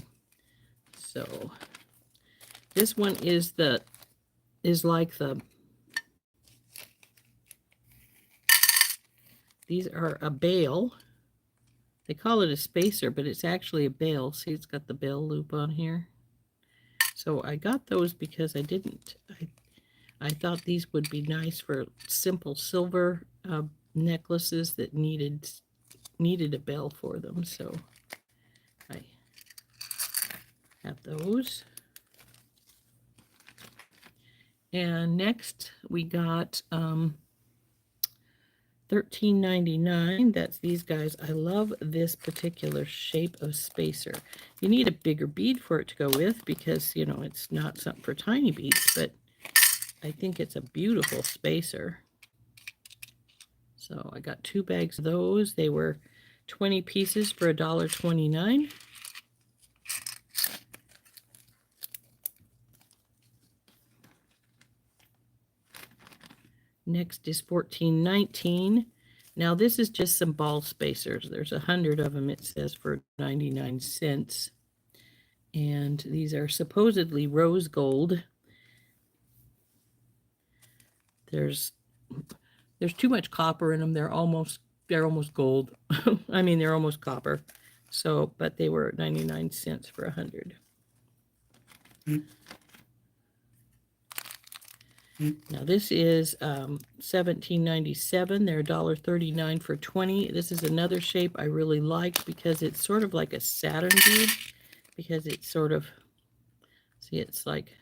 So this one is like the, these are a bail. They call it a spacer, but it's actually a bail. See, it's got the bail loop on here. So I got those because I thought these would be nice for simple silver necklaces that needed a bell for them. So I have those. And next we got $13.99. That's these guys. I love this particular shape of spacer. You need a bigger bead for it to go with because, you know, it's not something for tiny beads, but I think it's a beautiful spacer. So I got 2 bags of those. They were 20 pieces for $1.29. Next is $14.19. Now this is just some ball spacers. There's 100 of them, it says, for 99 cents. And these are supposedly rose gold. There's too much copper in them. They're almost gold. I mean, they're almost copper. So, but they were 99 cents for 100. Now this is $17.97. They're $1.39 for 20. This is another shape I really like because it's sort of like a Saturn bead, because it's sort of, see, it's like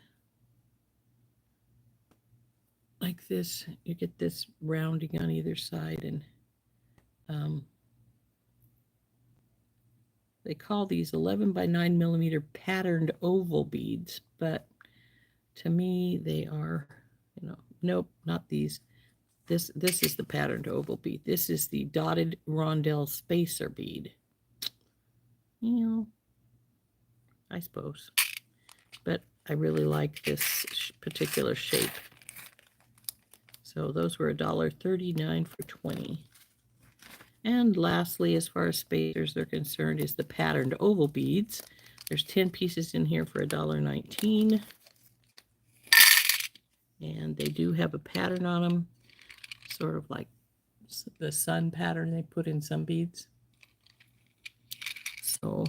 this. You get this rounding on either side, and They call these 11 by 9 millimeter patterned oval beads, but to me they are, nope, not these. This is the patterned oval bead. This is the dotted rondelle spacer bead. I suppose. But I really like this particular shape. So those were $1.39 for 20. And lastly, as far as spacers are concerned, is the patterned oval beads. There's 10 pieces in here for $1.19. And they do have a pattern on them, sort of like the sun pattern they put in some beads. So,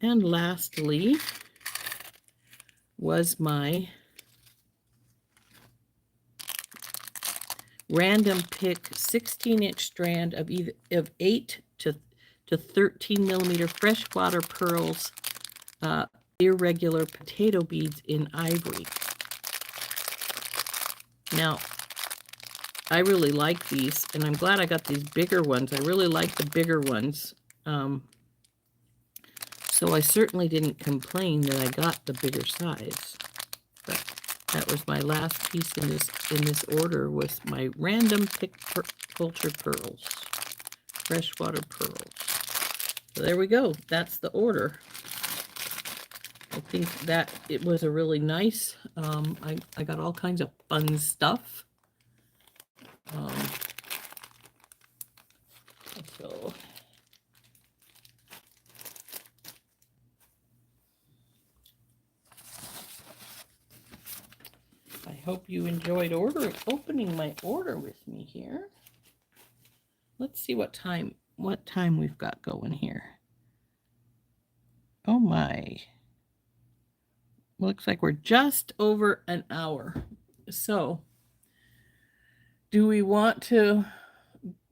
and lastly was my random pick 16-inch strand of 8 to 13 millimeter freshwater pearls, irregular potato beads in ivory. Now, I really like these, and I'm glad I got these bigger ones. I really like the bigger ones. So I certainly didn't complain that I got the bigger size. But that was my last piece in this order, was my random pick culture pearls, freshwater pearls. So there we go. That's the order. I think that it was a really nice. I got all kinds of fun stuff. So I hope you enjoyed opening my order with me here. Let's see what time we've got going here. Oh my. Looks like we're just over an hour. So, do we want to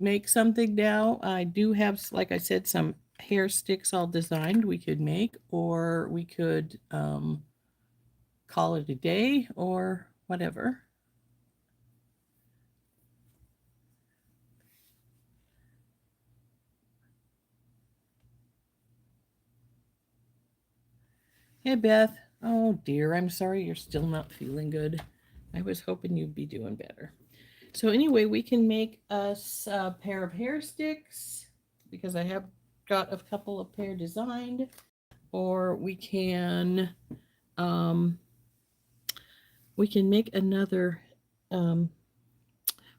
make something now? I do have, like I said, some hair sticks all designed we could make, or we could call it a day or whatever. Hey, Beth. Oh, dear. I'm sorry you're still not feeling good. I was hoping you'd be doing better. So anyway, we can make us a pair of hair sticks, because I have got a couple of pair designed, or we can make another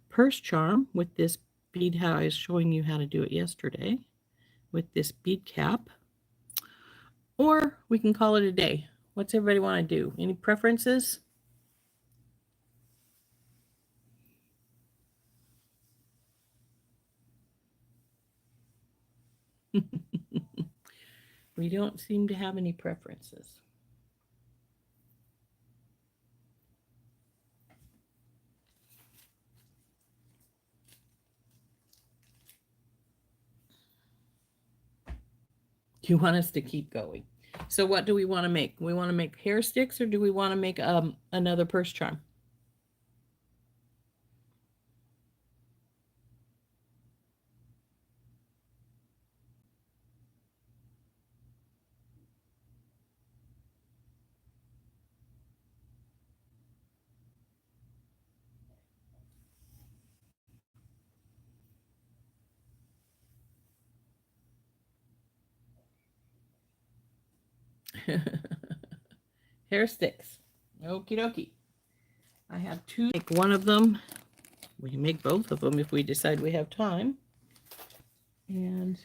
purse charm with this bead, how I was showing you how to do it yesterday, with this bead cap, or we can call it a day. What's everybody want to do? Any preferences? We don't seem to have any preferences. You want us to keep going. So what do we want to make? We want to make hair sticks, or do we want to make another purse charm? Hair sticks. Okie dokie. I have two. Make one of them. We can make both of them if we decide we have time. And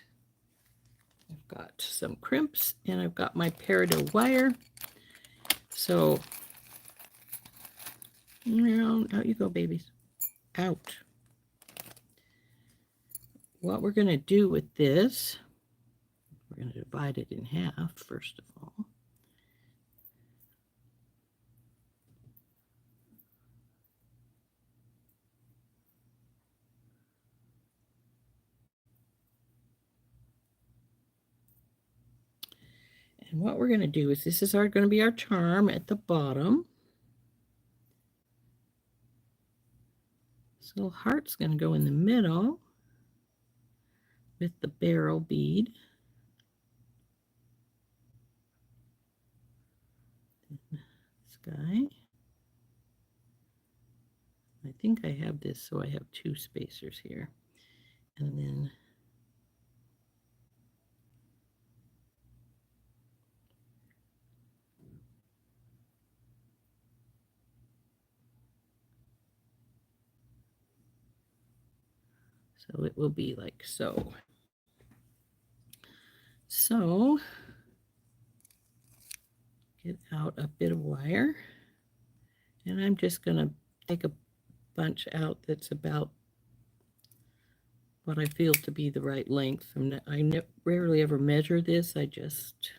I've got some crimps, and I've got my peridot wire. So, out you go, babies. Out. What we're going to do with this, we're going to divide it in half, first of all. And what we're going to do is, this is going to be our charm at the bottom. This little heart's going to go in the middle with the barrel bead. guy. I think I have this, so I have two spacers here. And then so it will be like so. So get out a bit of wire, and I'm just going to take a bunch out that's about what I feel to be the right length. I rarely ever measure this. I just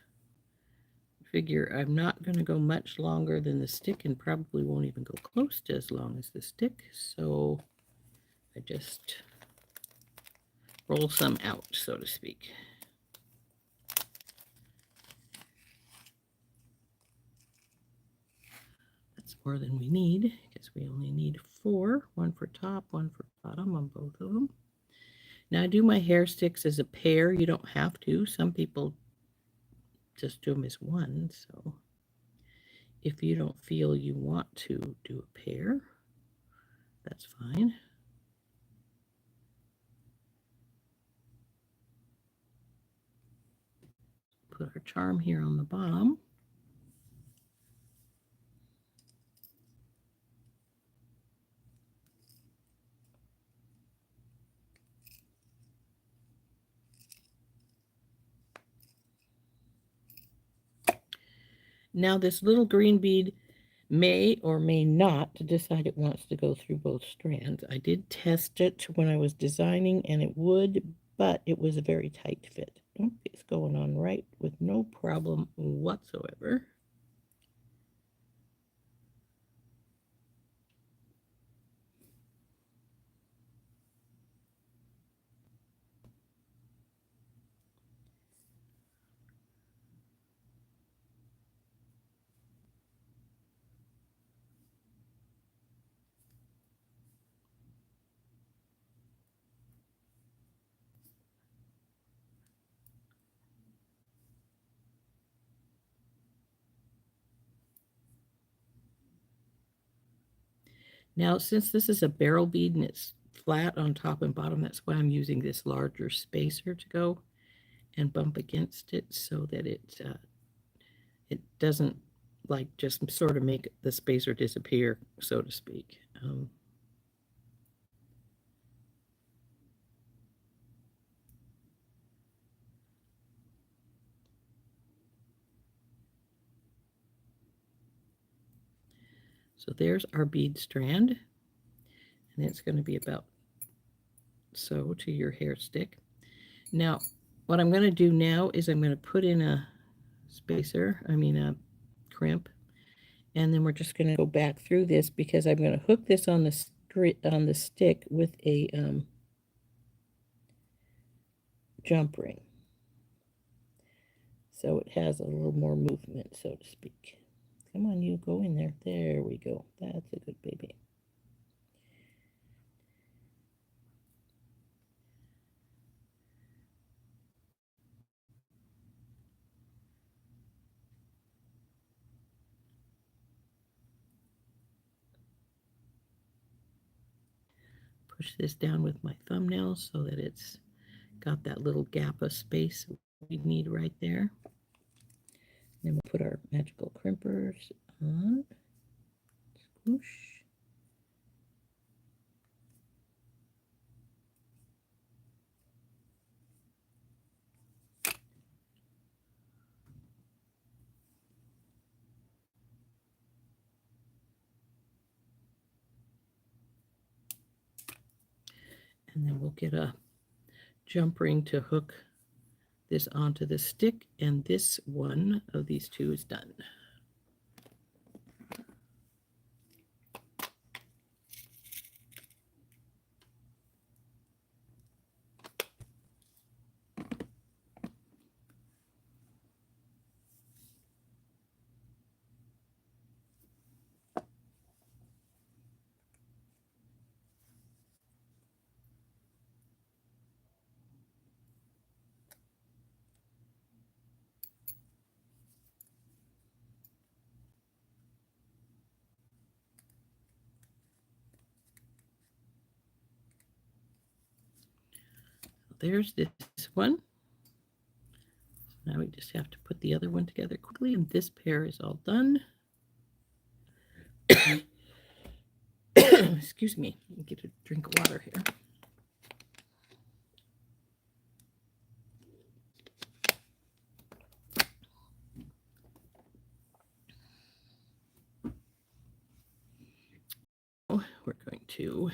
figure I'm not going to go much longer than the stick and probably won't even go close to as long as the stick. So I just roll some out, so to speak. That's more than we need because we only need 4, one for top, one for bottom on both of them. Now I do my hair sticks as a pair. You don't have to. Some people just do them as one. So if you don't feel you want to do a pair, that's fine. Put our charm here on the bottom. Now this little green bead may or may not decide it wants to go through both strands. I did test it when I was designing and it would, but it was a very tight fit. It's going on right with no problem whatsoever. Now, since this is a barrel bead and it's flat on top and bottom, that's why I'm using this larger spacer to go and bump against it so that it doesn't like just sort of make the spacer disappear, so to speak. So there's our bead strand, and it's going to be about so to your hair stick. Now, what I'm going to do now is I'm going to put in a a crimp, and then we're just going to go back through this because I'm going to hook this on the stick with a jump ring. So it has a little more movement, so to speak. Come on, you go in there. There we go. That's a good baby. Push this down with my thumbnail so that it's got that little gap of space we need right there. Then we'll put our magical crimpers on. Swoosh. And then we'll get a jump ring to hook this onto the stick, and this one of these two is done. there's this one. So now we just have to put the other one together quickly, and this pair is all done. Excuse me, get a drink of water here. We're going to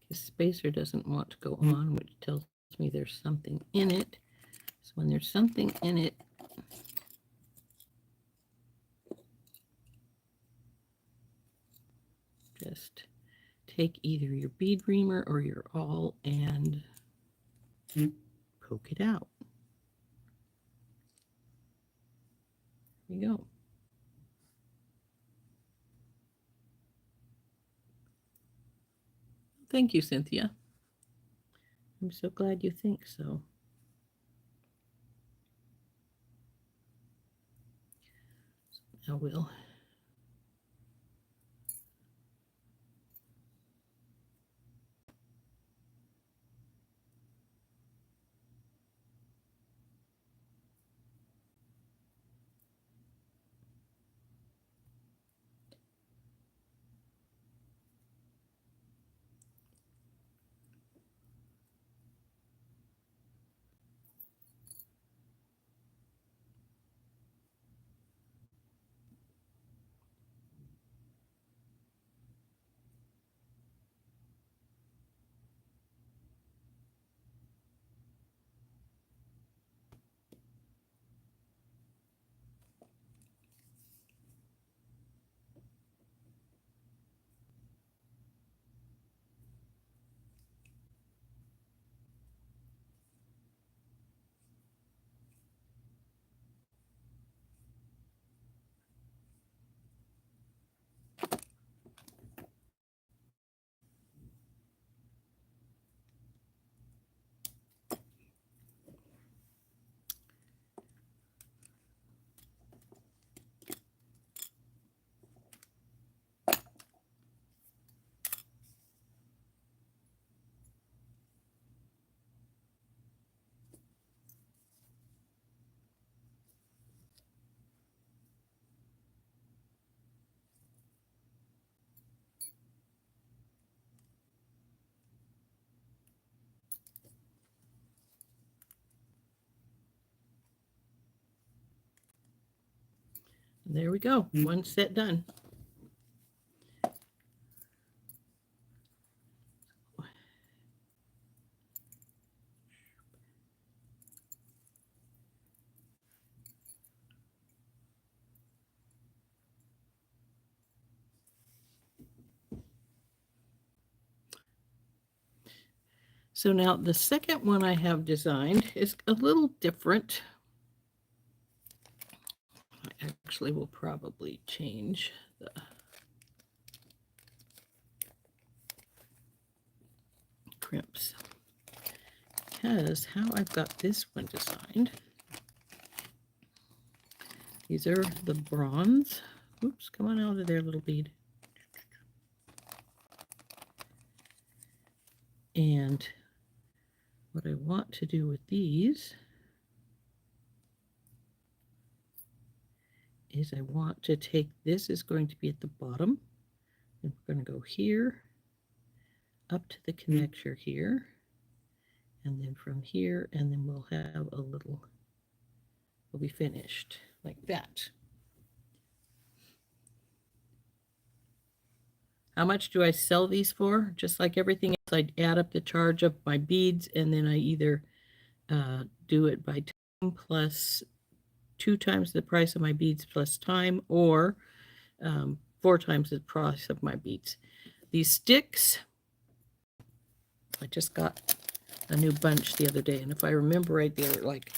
the spacer doesn't want to go on, which tells me there's something in it. So when there's something in it, just take either your bead reamer or your awl and poke it out. There you go. Thank you, Cynthia. I'm so glad you think so. Now we'll There we go. One set done. So now the second one I have designed is a little different. I actually will probably change the crimps, because how I've got this one designed, these are the bronze. Oops, come on out of there, little bead. And what I want to do with these is I want to take, this is going to be at the bottom, and we're going to go here, up to the connector here, and then from here, and then we'll have a little, we'll be finished like that. How much do I sell these for? Just like everything else, I add up the charge of my beads, and then I either do it by time plus 2 times the price of my beads plus time, or 4 times the price of my beads. These sticks, I just got a new bunch the other day, and if I remember right, they're like,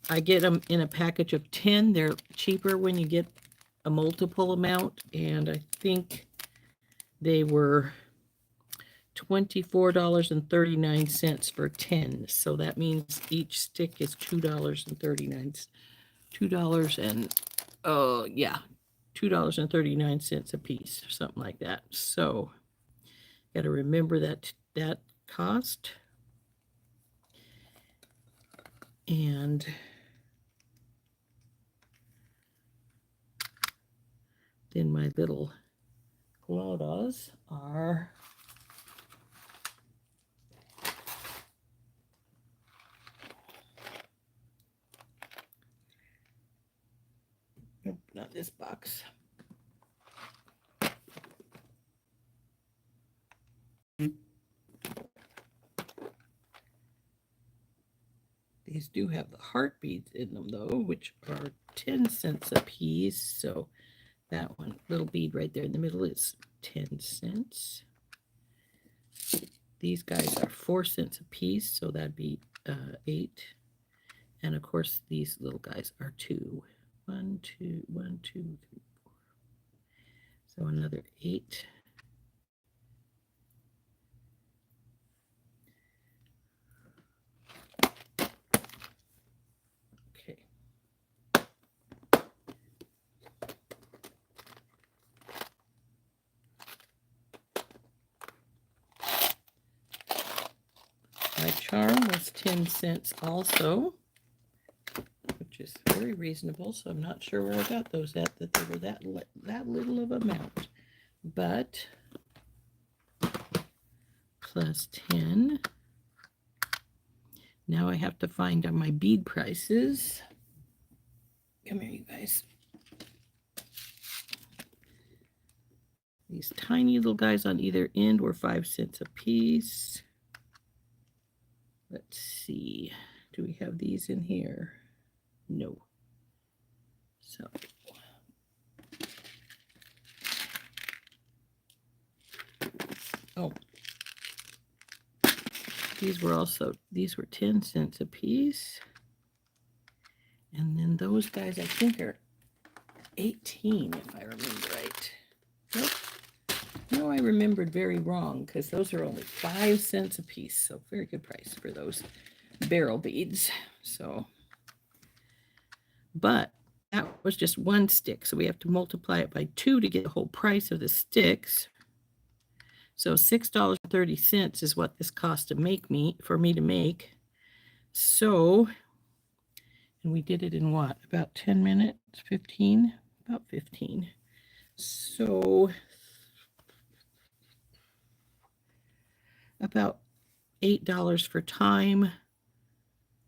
I get them in a package of 10. They're cheaper when you get a multiple amount, and I think they were $24.39 for 10. So that means each stick is $2.39. $2.39 a piece, or something like that. So got to remember that cost. And then my little Glodas are not this box. These do have the heart beads in them, though, which are 10 cents a piece. So that one, little bead right there in the middle, is 10 cents. These guys are 4 cents a piece, so that'd be 8. And of course, these little guys are 2. 1, 2, 1, 2, 3, 4. So another 8. Okay. My charm was 10 cents also, which is very reasonable. So I'm not sure where I got those at, that they were that little of amount. But plus 10. Now I have to find on my bead prices. Come here, you guys. These tiny little guys on either end were 5 cents a piece. Let's see. Do we have these in here? No. So. Oh. These were 10 cents a piece. And then those guys, I think, are 18, if I remember right. Nope. No, I remembered very wrong, because those are only 5 cents a piece. So very good price for those barrel beads. So, but that was just one stick. So we have to multiply it by 2 to get the whole price of the sticks. So $6.30 is what this cost for me to make. So, and we did it in what? About 10 minutes? 15? About 15. So about $8 for time,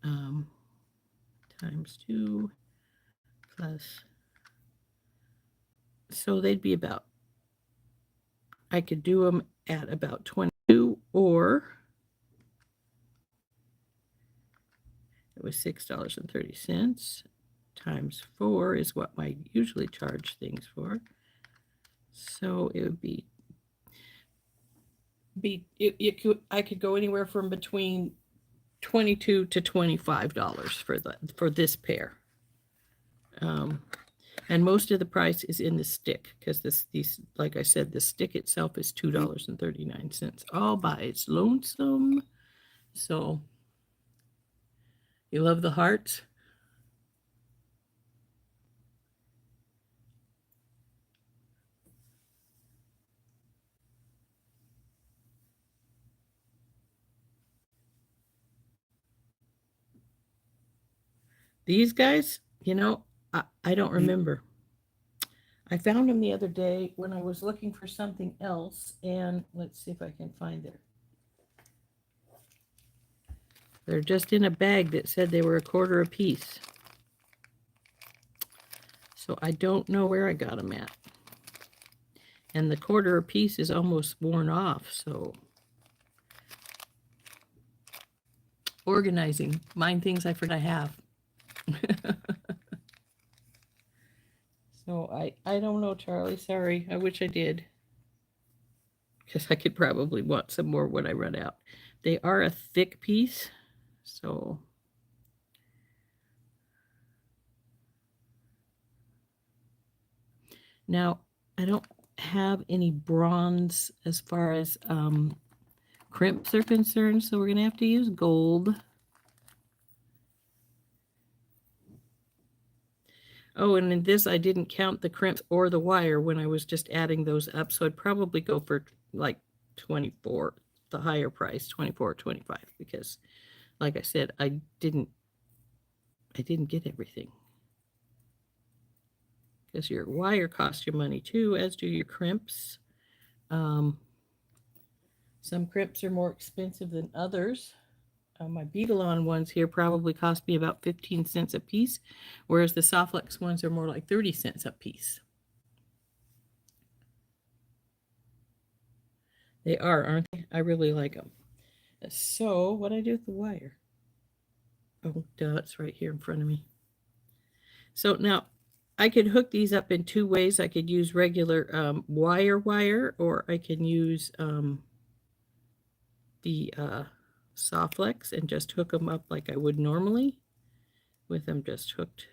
times 2 plus So they'd be about, I could do them at about 22, or it was $6.30 times 4 is what I usually charge things for. So it would I could go anywhere from between $22 to $25 for this pair. And most of the price is in the stick, because these, like I said, the stick itself is $2.39 all by its lonesome. So you love the hearts? These guys, I don't remember. I found them the other day when I was looking for something else, and let's see if I can find it. They're just in a bag that said they were $1/4 a piece. So I don't know where I got them at. And the 1/4 a piece is almost worn off, so organizing, mind things I forgot I have. So I don't know, Charlie. Sorry. I wish I did. Because I could probably want some more when I run out. They are a thick piece, so now I don't have any bronze as far as crimps are concerned, so we're going to have to use gold. Oh, and in this, I didn't count the crimps or the wire when I was just adding those up, so I'd probably go for like 24, the higher price, 24 or 25, because like I said, I didn't get everything. Because your wire costs you money too, as do your crimps. Some crimps are more expensive than others. My Beadalon ones here probably cost me about 15 cents a piece, whereas the Softlex ones are more like 30 cents a piece. They are, aren't they? I really like them. So, what do I do with the wire? Oh, duh, it's right here in front of me. So now, I could hook these up in two ways. I could use regular wire, or I can use the Softlex and just hook them up like I would normally, with them just hooked.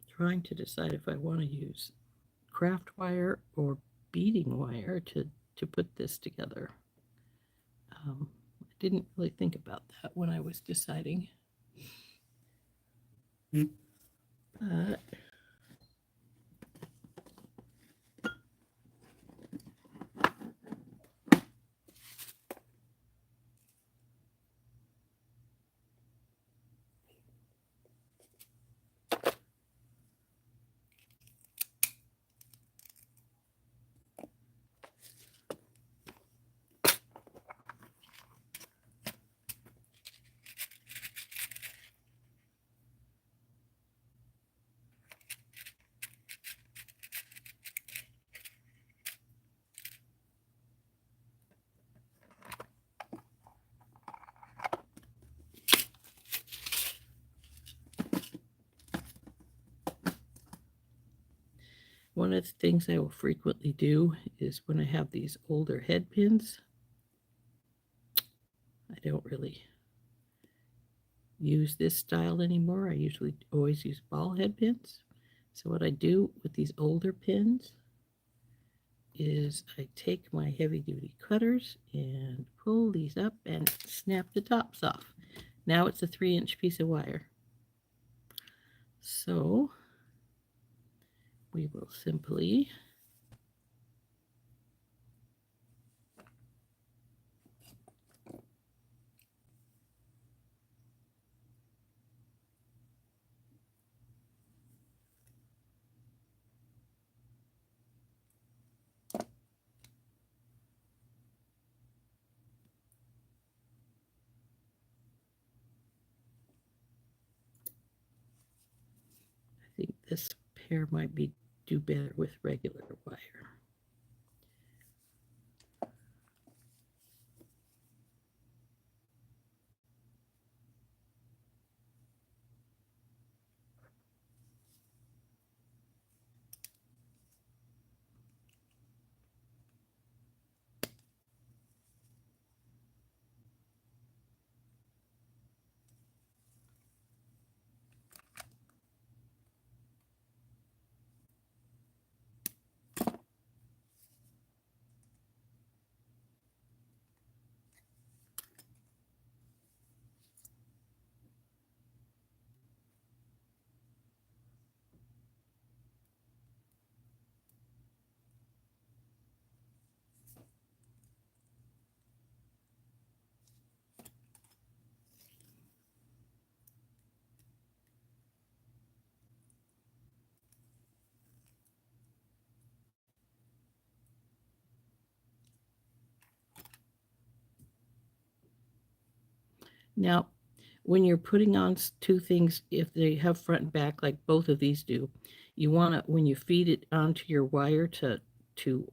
Trying to decide if I want to use craft wire or beading wire to put this together. I didn't really think about that when I was deciding. But one of the things I will frequently do is when I have these older head pins, I don't really use this style anymore. I usually always use ball head pins. So what I do with these older pins is I take my heavy duty cutters and pull these up and snap the tops off. Now it's a 3-inch piece of wire. So we will simply this pair might be do better with regular wire. Now, when you're putting on two things, if they have front and back like both of these do, you want to, when you feed it onto your wire to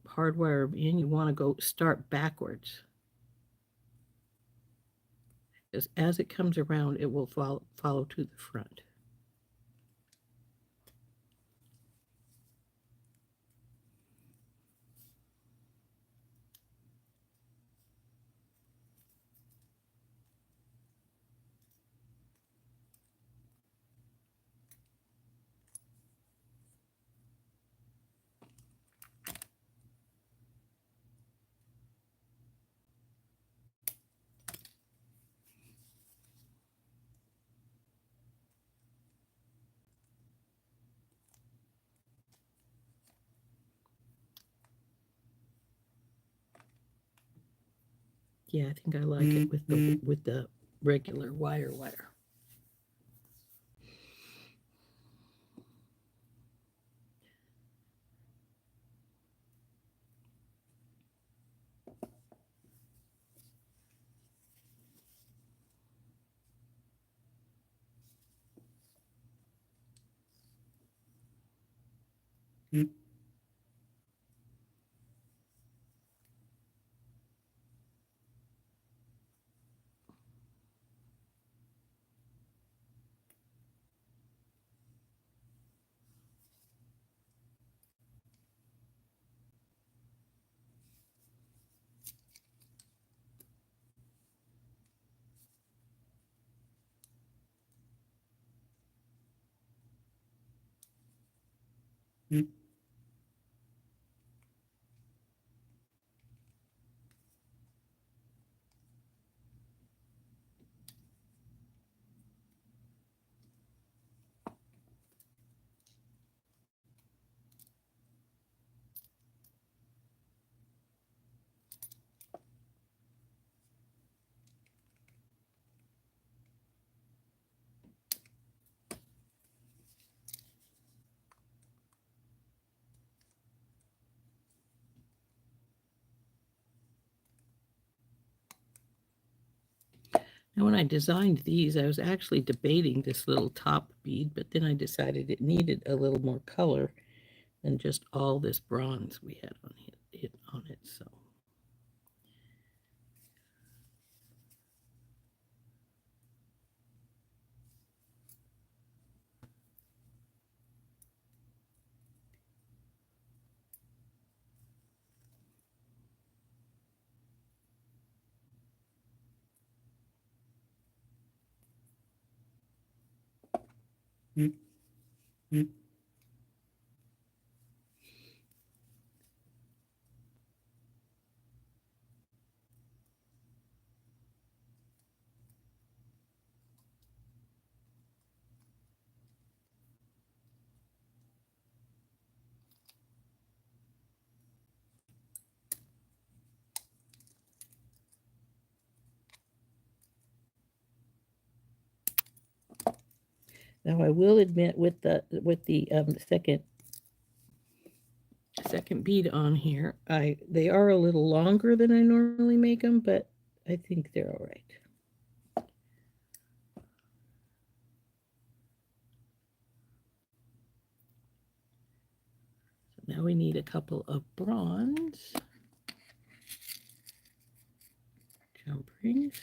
hardwire them in, you want to go start backwards. Because as it comes around, it will follow to the front. Yeah, I think I like it with the regular wire. Now, when I designed these, I was actually debating this little top bead, but then I decided it needed a little more color than just all this bronze we had on it. So. Now I will admit with the second bead on here, they are a little longer than I normally make them, but I think they're all right. Now we need a couple of bronze jump rings.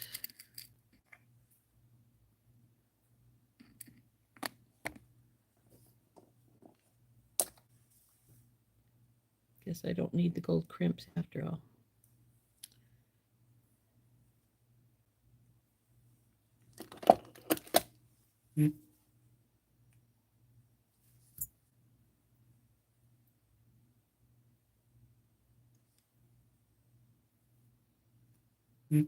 Guess I don't need the gold crimps after all. Mm. Mm.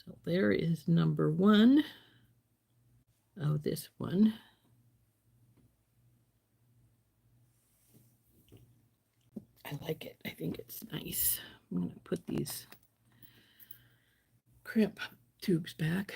So there is number one of this one. I like it. I think it's nice. I'm going to put these crimp tubes back.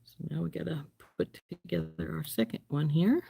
So now we got to put together our second one here.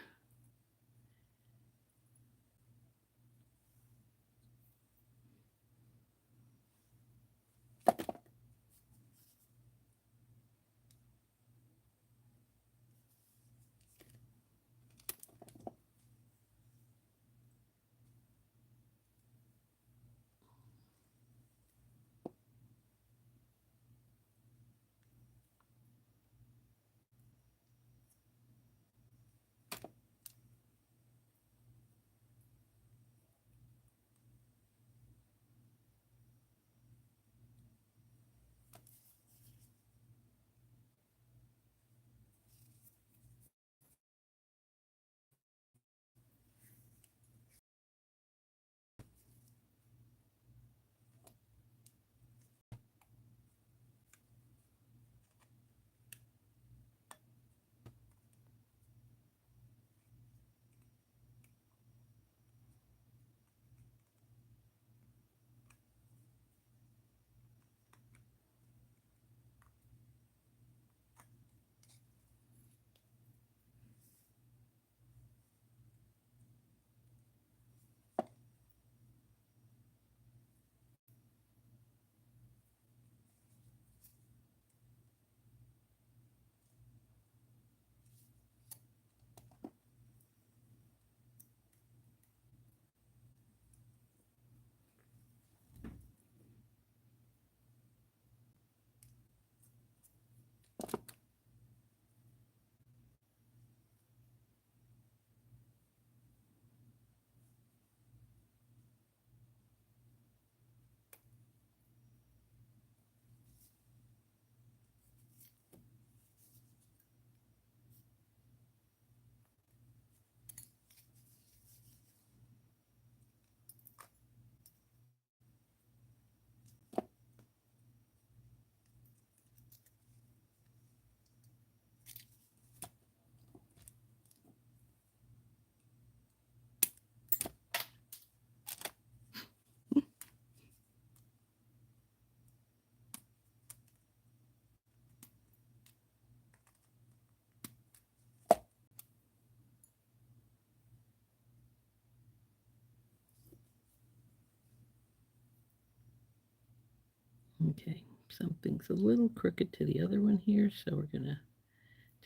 Okay, something's a little crooked to the other one here, so we're going to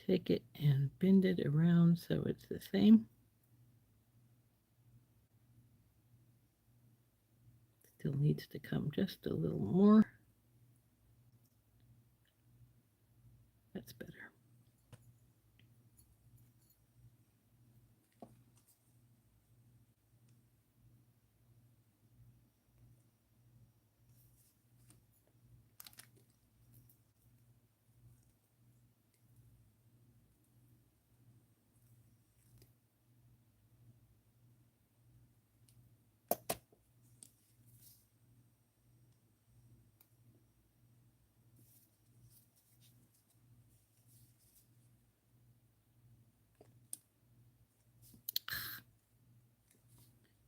take it and bend it around so it's the same. Still needs to come just a little more. That's better.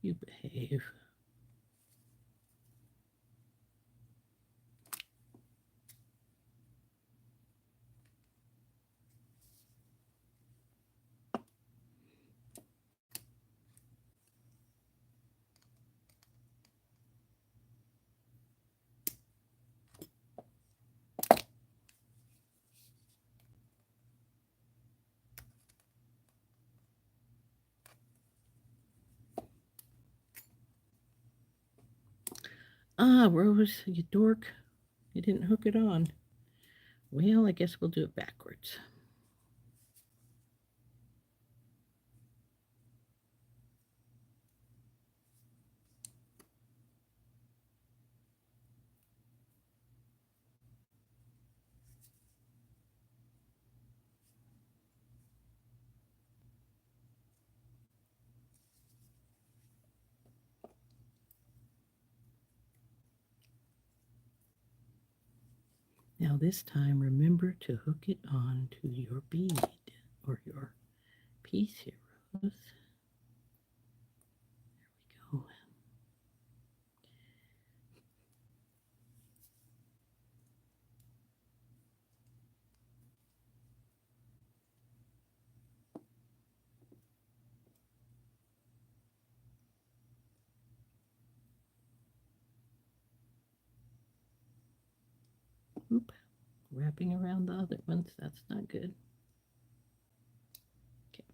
You behave. Ah, Rose, you dork. You didn't hook it on. Well, I guess we'll do it backwards. Now this time, remember to hook it on to your bead or your piece here, Rose. There we go. Oop, wrapping around the other ones. That's not good. Okay.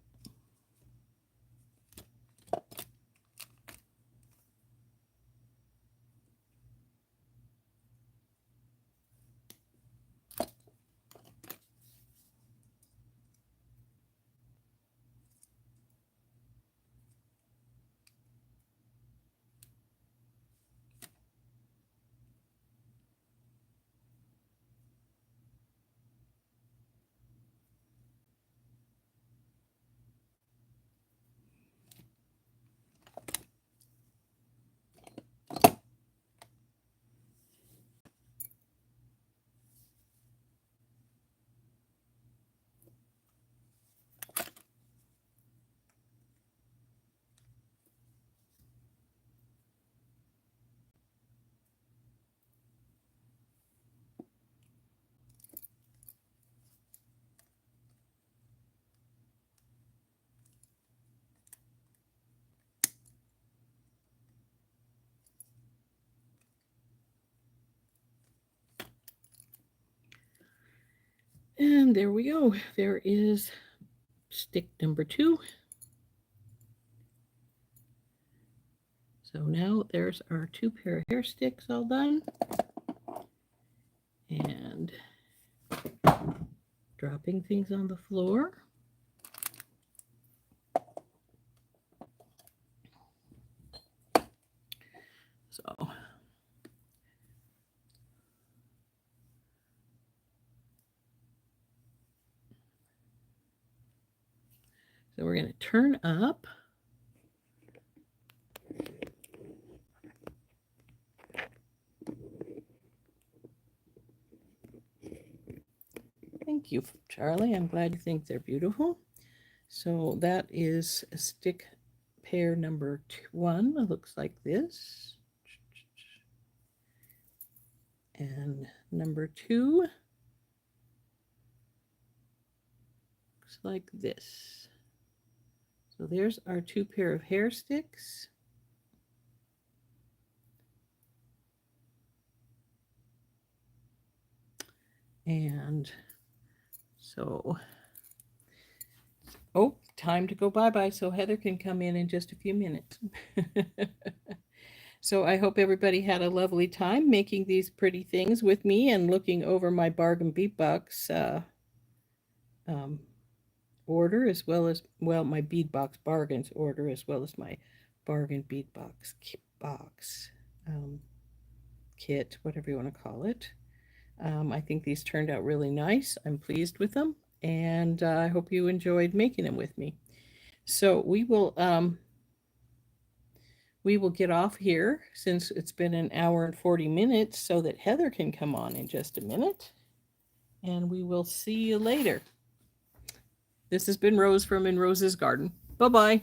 And there we go. There is stick number 2. So now there's our 2 pair of hair sticks all done. And dropping things on the floor. So we're going to turn up. Thank you, Charlie. I'm glad you think they're beautiful. So that is a stick pair number 1. It looks like this. And number 2 looks like this. So there's our 2 pair of hair sticks. And so, oh, time to go bye-bye so Heather can come in just a few minutes. So I hope everybody had a lovely time making these pretty things with me and looking over my Bargain Bead Box order, as well as, well, my Bead Box Bargains order, as well as my Bargain Bead Box kit, whatever you want to call it. I think these turned out really nice. I'm pleased with them, and I hope you enjoyed making them with me. So we will get off here since it's been an hour and 40 minutes so that Heather can come on in just a minute, and we will see you later. This has been Rose from In Rose's Garden. Bye-bye.